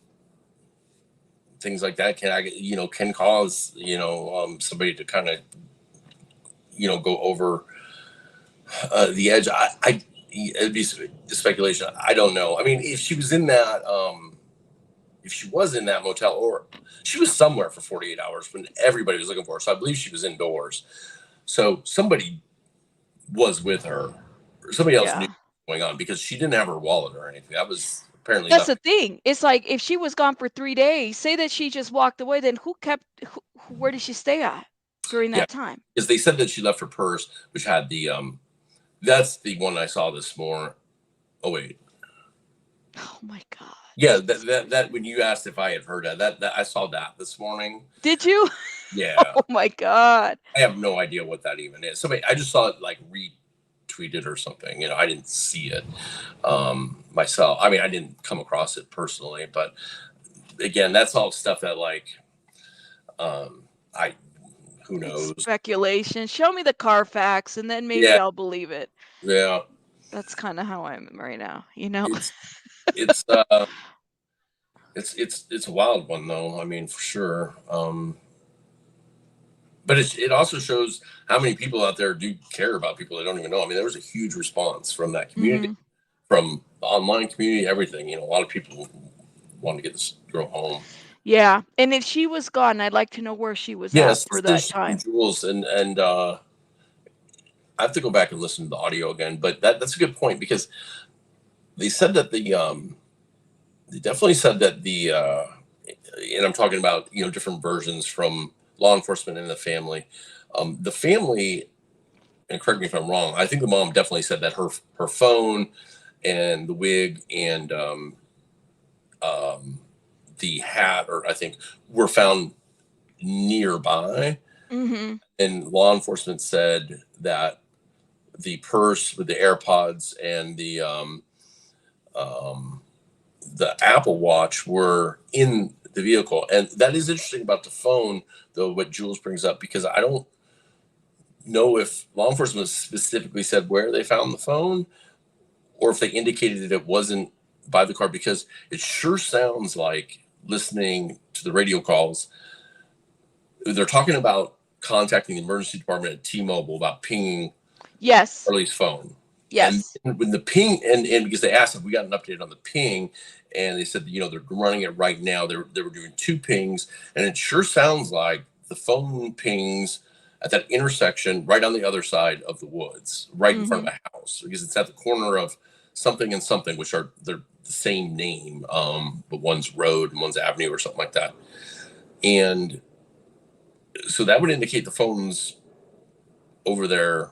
things like that can cause somebody to kind of go over the edge. It'd be speculation. I don't know. I mean, if she was in that motel, or she was somewhere for 48 hours when everybody was looking for her, so I believe she was indoors. So somebody was with her, or somebody else knew what was going on, because she didn't have her wallet or anything. That was apparently that's nothing. the thing. It's like if she was gone for 3 days, say that she just walked away, then where did she stay at during that time? Because they said that she left her purse, which had the that's the one I saw this morning. Oh wait. Oh my God. Yeah, that when you asked if I had heard that I saw that this morning. Did you? Yeah. Oh my God. I have no idea what that even is. I just saw it like retweeted or something. I didn't see it myself. I mean, I didn't come across it personally, but again, that's all stuff that who knows? Speculation. Show me the Carfax, and then maybe I'll believe it. Yeah. That's kind of how I'm right now. It's a wild one though. I mean, for sure. But it also shows how many people out there do care about people they don't even know. I mean, there was a huge response from that community, from the online community, everything. A lot of people wanted to get this girl home. Yeah, and if she was gone, I'd like to know where she was at for that time. Jules, and I have to go back and listen to the audio again. But that's a good point, because they said that they definitely said that and I'm talking about different versions from law enforcement and the family. The family, and correct me if I'm wrong, I think the mom definitely said that her phone and the wig and the hat, or I think, were found nearby. Mm-hmm. And law enforcement said that the purse with the AirPods and the Apple Watch were in the vehicle. And that is interesting about the phone, though, what Jules brings up, because I don't know if law enforcement specifically said where they found the phone, or if they indicated that it wasn't by the car, because it sure sounds like, listening to the radio calls, they're talking about contacting the emergency department at T-Mobile about pinging Carlee's phone. Yes. And when the ping, and because they asked if we got an update on the ping, and they said, they're running it right now. They were doing 2 pings, and it sure sounds like the phone pings at that intersection right on the other side of the woods, right in front of the house, because it's at the corner of something and something, which they're the same name, but one's road and one's avenue or something like that. And so that would indicate the phone's over there.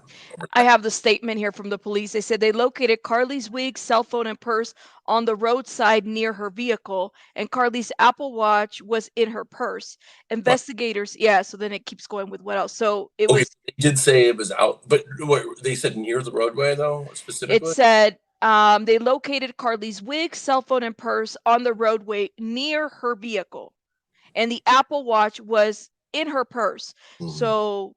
I have the statement here from the police. They said they located Carlee's wig, cell phone, and purse on the roadside near her vehicle, and Carlee's Apple Watch was in her purse. Investigators, yeah, so then it keeps going with what else. So it was. They did say it was out, but what, they said near the roadway, though, specifically? It said they located Carlee's wig, cell phone, and purse on the roadway near her vehicle, and the Apple Watch was in her purse. So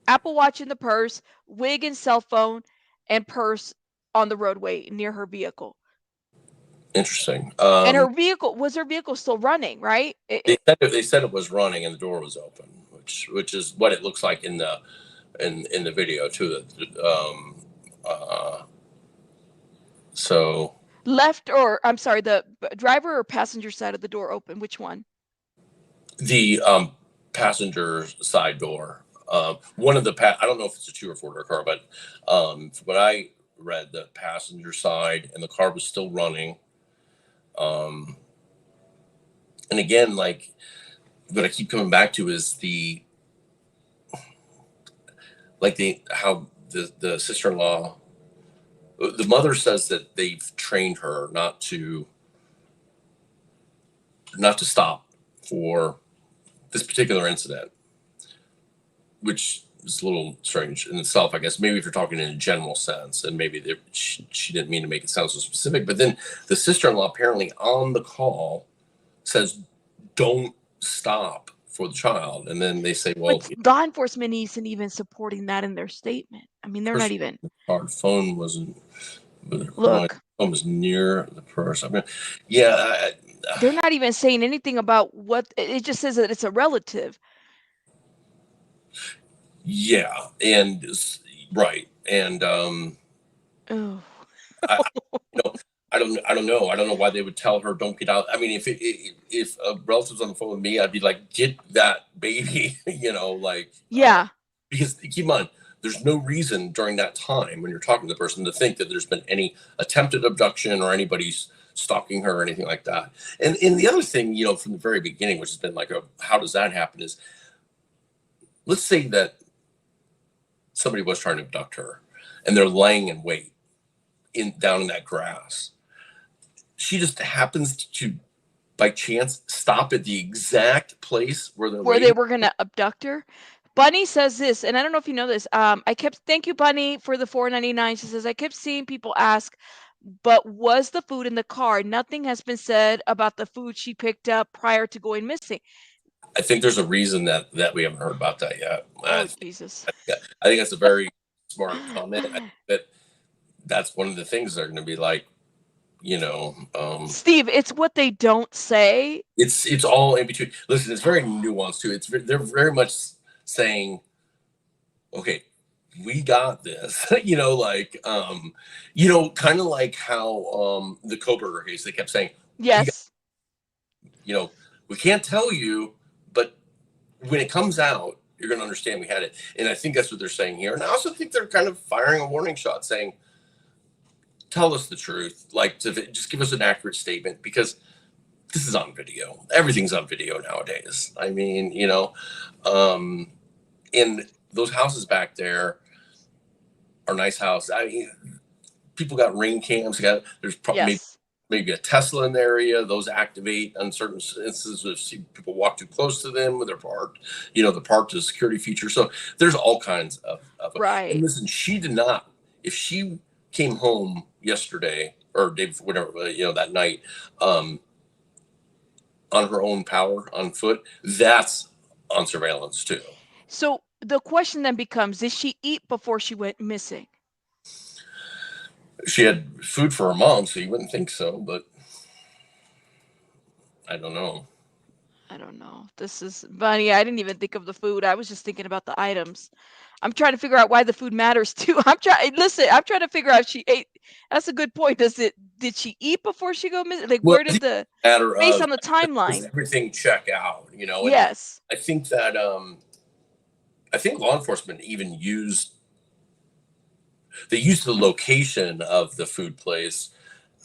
Apple Watch in the purse, wig and cell phone, and purse on the roadway near her vehicle. Interesting. And her vehicle still running, right? They said it was running and the door was open, which is what it looks like in the video too. So left, or I'm sorry, the driver or passenger side of the door open? Which one? The passenger side door. One of the I don't know if it's a 2 or 4 door car, but from what I read, the passenger side and the car was still running. And again, like what I keep coming back to is how the sister-in-law, the mother says that they've trained her not to stop for this particular incident, which is a little strange in itself, I guess. Maybe if you're talking in a general sense, and maybe she didn't mean to make it sound so specific, but then the sister-in-law apparently on the call says, don't stop for the child. And then they say, well, law enforcement isn't even supporting that in their statement. I mean, they're not even. Our phone wasn't. Look. Phone was near the purse. I mean, yeah. They're not even saying anything about what, it just says that it's a relative. Yeah, and right, and oh. I don't know. I don't know why they would tell her don't get out. I mean, if a relative's on the phone with me, I'd be like, get that baby, yeah. Because keep in mind, there's no reason during that time when you're talking to the person to think that there's been any attempted abduction or anybody's stalking her or anything like that. And the other thing, from the very beginning, which has been like, how does that happen? Is let's say that somebody was trying to abduct her and they're laying in wait down in that grass. She just happens to, by chance, stop at the exact place where they were going to abduct her. Bunny says this, and I don't know if you know this. Thank you, Bunny, for the $4.99. She says, I kept seeing people ask, but was the food in the car? Nothing has been said about the food she picked up prior to going missing. I think there's a reason that we haven't heard about that yet. Jesus. I think that's a very smart comment. I think that's one of the things they're going to be like, Steve, it's what they don't say. It's all in between. Listen, it's very nuanced too. They're very much saying, okay, we got this, kind of like how the Koberger case, they kept saying, yes, we can't tell you, but when it comes out, you're going to understand we had it. And I think that's what they're saying here. And I also think they're kind of firing a warning shot saying, tell us the truth, just give us an accurate statement, because this is on video. Everything's on video nowadays. I mean, in those houses back there are nice houses. I mean, people got ring cams. There's probably maybe a Tesla in the area. Those activate on certain instances if people walk too close to them with their parked. The parked is a security feature. So there's all kinds of right. And listen, she did not. If she came home yesterday or day before, whatever, that night, on her own power, on foot, that's on surveillance too. So the question then becomes, did she eat before she went missing? She had food for her mom, so you wouldn't think so, but I don't know. This is funny. I didn't even think of the food. I was just thinking about the items. I'm trying to figure out why the food matters too. I'm trying to figure out if she ate. That's a good point. Did she eat before she go missing? Where did the matter based on the timeline? Does everything check out, Yes. I think that I think law enforcement even used the location of the food place.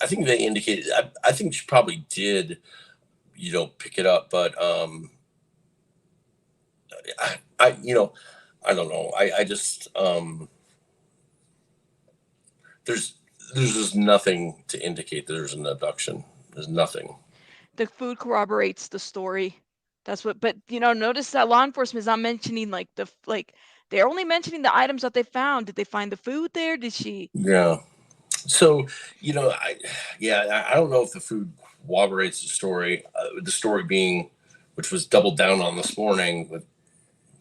I think they indicated, I think she probably did, pick it up, but I don't know. I just there's just nothing to indicate that there's an abduction. There's nothing. The food corroborates the story. That's what. But notice that law enforcement is not mentioning they're only mentioning the items that they found. Did they find the food there? Did she? Yeah. So I don't know if the food corroborates the story. The story being, which was doubled down on this morning, with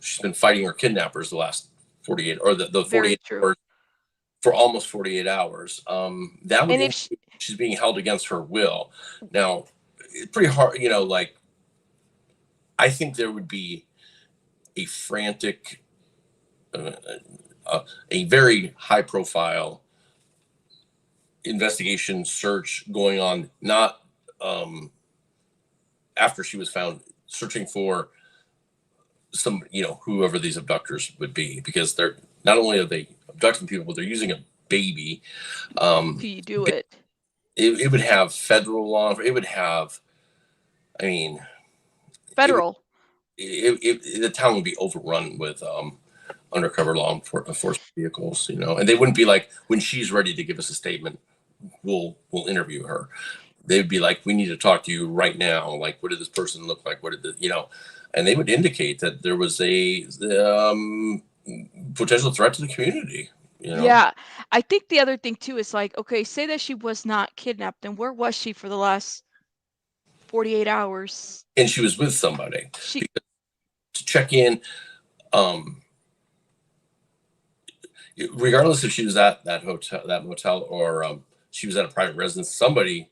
she's been fighting her kidnappers the last 48 or the 48 hours, for almost 48 hours. That would indicate she's being held against her will. Now, it's pretty hard, I think there would be a frantic, a very high profile investigation search going on, not after she was found, searching for some, whoever these abductors would be, because they're not only are they abducting people, but they're using a baby. Do you do it? It would have federal law. It would have, federal. The town would be overrun with undercover law enforcement vehicles, and they wouldn't be like, when she's ready to give us a statement, we'll interview her. They would be like, we need to talk to you right now. Like, what did this person look like? What did and they would indicate that there was a potential threat to the community. Yeah. I think the other thing too is like, okay, say that she was not kidnapped, then where was she for the last 48 hours? And she was with somebody to check in. Regardless if she was at that motel, or she was at a private residence, somebody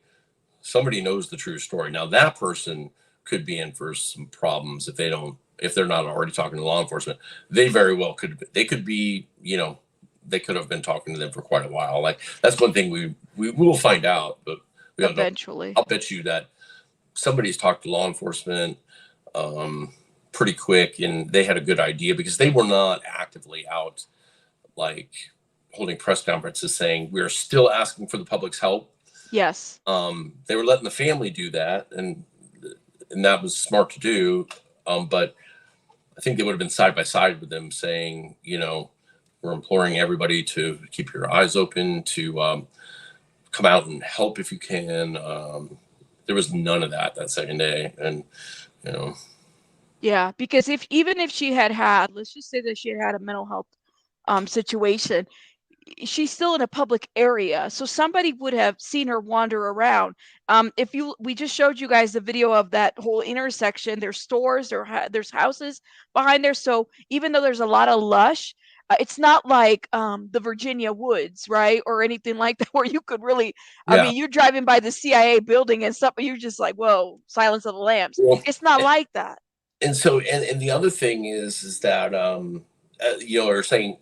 knows the true story. Now that person could be in for some problems if they're not already talking to law enforcement. They very well could. They could be, they could have been talking to them for quite a while. Like, that's one thing we will find out, but we don't eventually know. I'll bet you that somebody's talked to law enforcement pretty quick, and they had a good idea, because they were not actively out like holding press conferences saying we're still asking for the public's help. Yes. They were letting the family do that, and that was smart to do. But I think they would have been side by side with them saying, we're imploring everybody to keep your eyes open, to come out and help if you can. There was none of that second day. And, Yeah, because even if she had, let's just say that she had a mental health situation, she's still in a public area, so somebody would have seen her wander around. We just showed you guys the video of that whole intersection. There's stores, there's houses behind there. So even though there's a lot of lush, it's not like the Virginia woods, right, or anything like that, where you could really, you're driving by the CIA building and stuff, but you're just like, whoa, Silence of the Lambs. Well, it's not like that. And so, and the other thing is that are saying,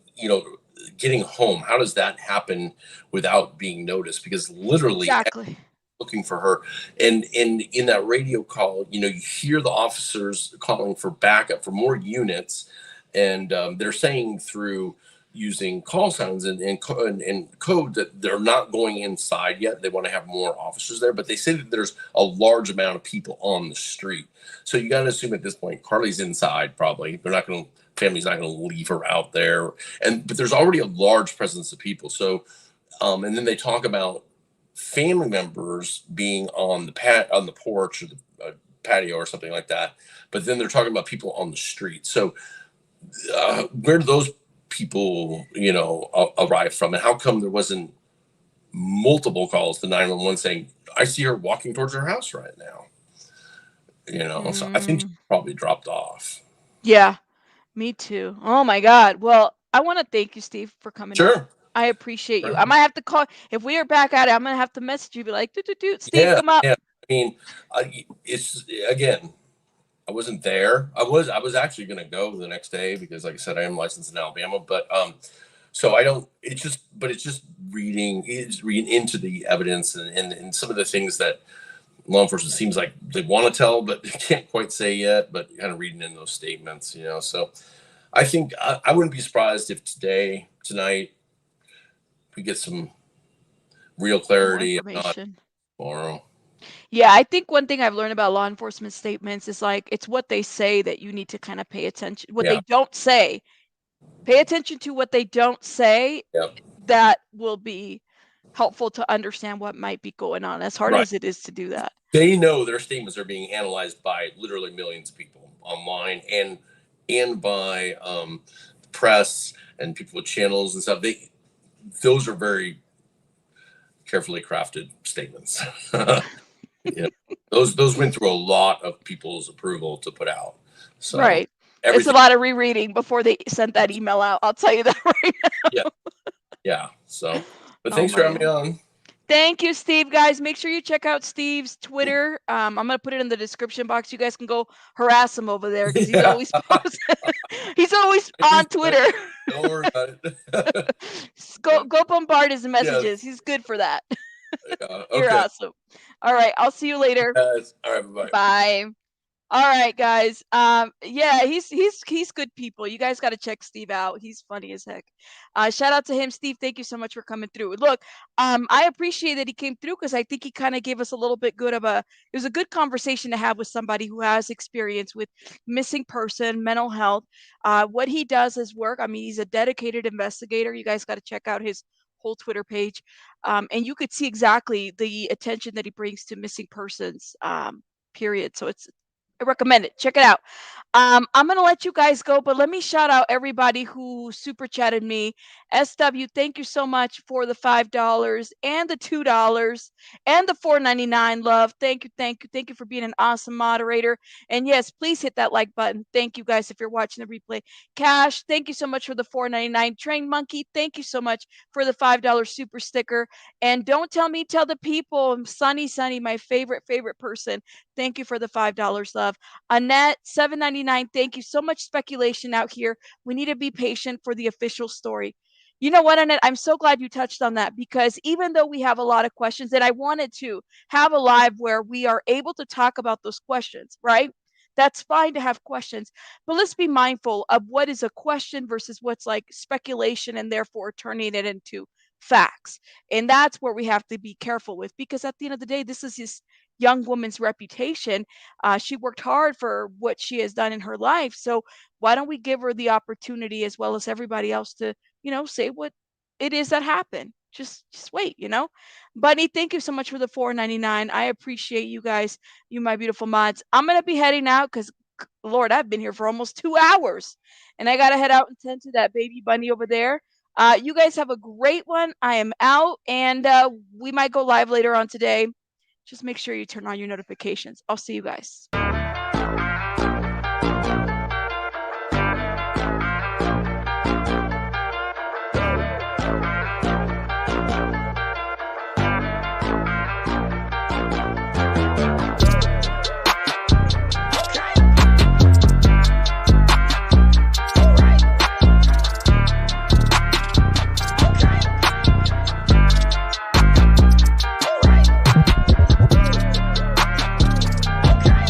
getting home, how does that happen without being noticed? Because literally looking for her, and in that radio call, you hear the officers calling for backup, for more units, and they're saying through using call signs and code that they're not going inside yet. They want to have more officers there, but they say that there's a large amount of people on the street. So you got to assume at this point, Carlee's inside probably. Family's not going to leave her out there. But there's already a large presence of people. So, and then they talk about family members being on the porch or the patio or something like that. But then they're talking about people on the street. So where do those people, arrive from? And how come there wasn't multiple calls to 911 saying, I see her walking towards her house right now? So I think she probably dropped off. Yeah. Me too. Oh my God. Well, I want to thank you, Steve, for coming. Sure. I appreciate you. I might have to call, if we are back at it, I'm going to have to message you, be like, Steve, come up. Yeah. It's, again, I wasn't there. I was actually going to go the next day because, like I said, I am licensed in Alabama, but so I don't, it's just reading into the evidence and some of the things that law enforcement seems like they want to tell, but they can't quite say yet, but kind of reading in those statements, so I think I wouldn't be surprised if tonight we get some real clarity, if not tomorrow. Yeah, I think one thing I've learned about law enforcement statements is like it's what they say that you need to kind of pay attention. What they don't say, pay attention to what they don't say. That will be helpful to understand what might be going on, as hard as it is to do that. They know their statements are being analyzed by literally millions of people online and by press and people with channels and stuff. Those are very carefully crafted statements. Those went through a lot of people's approval to put out. So right. It's a lot of rereading before they sent that email out. I'll tell you that right now. Yeah. So, but thanks for having me on. Thank you, Steve. Guys, make sure you check out Steve's Twitter. I'm going to put it in the description box. You guys can go harass him over there because he's always he's always on Twitter. Don't worry about it. Go bombard his messages. Yes. He's good for that. You're awesome. All right. I'll see you later. Yes. All right. Bye. Bye. All right, guys. Yeah, he's good people. You guys got to check Steve out. He's funny as heck. Shout out to him, Steve. Thank you so much for coming through. Look, I appreciate that he came through because I think he kind of gave us a little bit it was a good conversation to have with somebody who has experience with missing person, mental health. What he does is work. I mean, he's a dedicated investigator. You guys got to check out his whole Twitter page. And you could see exactly the attention that he brings to missing persons, period. So I recommend it. Check it out. I'm going to let you guys go, but let me shout out everybody who super chatted me. SW, thank you so much for the $5 and the $2 and the $4.99. Love. Thank you. Thank you. Thank you for being an awesome moderator. And yes, please hit that like button. Thank you guys if you're watching the replay. Cash, thank you so much for the $4.99. Train Monkey, thank you so much for the $5 super sticker. And don't tell me, tell the people. Sunny, my favorite person. Thank you for the $5, love. Annette, $7.99. Thank you. So much speculation out here. We need to be patient for the official story. You know what, Annette? I'm so glad you touched on that because even though we have a lot of questions, and I wanted to have a live where we are able to talk about those questions, right? That's fine to have questions, but let's be mindful of what is a question versus what's like speculation and therefore turning it into facts. And that's where we have to be careful with, because at the end of the day, this is this young woman's reputation. She worked hard for what she has done in her life. So why don't we give her the opportunity as well as everybody else to, say what it is that happened. Just wait, Bunny, thank you so much for the $4.99. I appreciate you guys, you my beautiful mods. I'm going to be heading out because Lord, I've been here for almost 2 hours and I got to head out and tend to that baby bunny over there. You guys have a great one. I am out and we might go live later on today. Just make sure you turn on your notifications. I'll see you guys.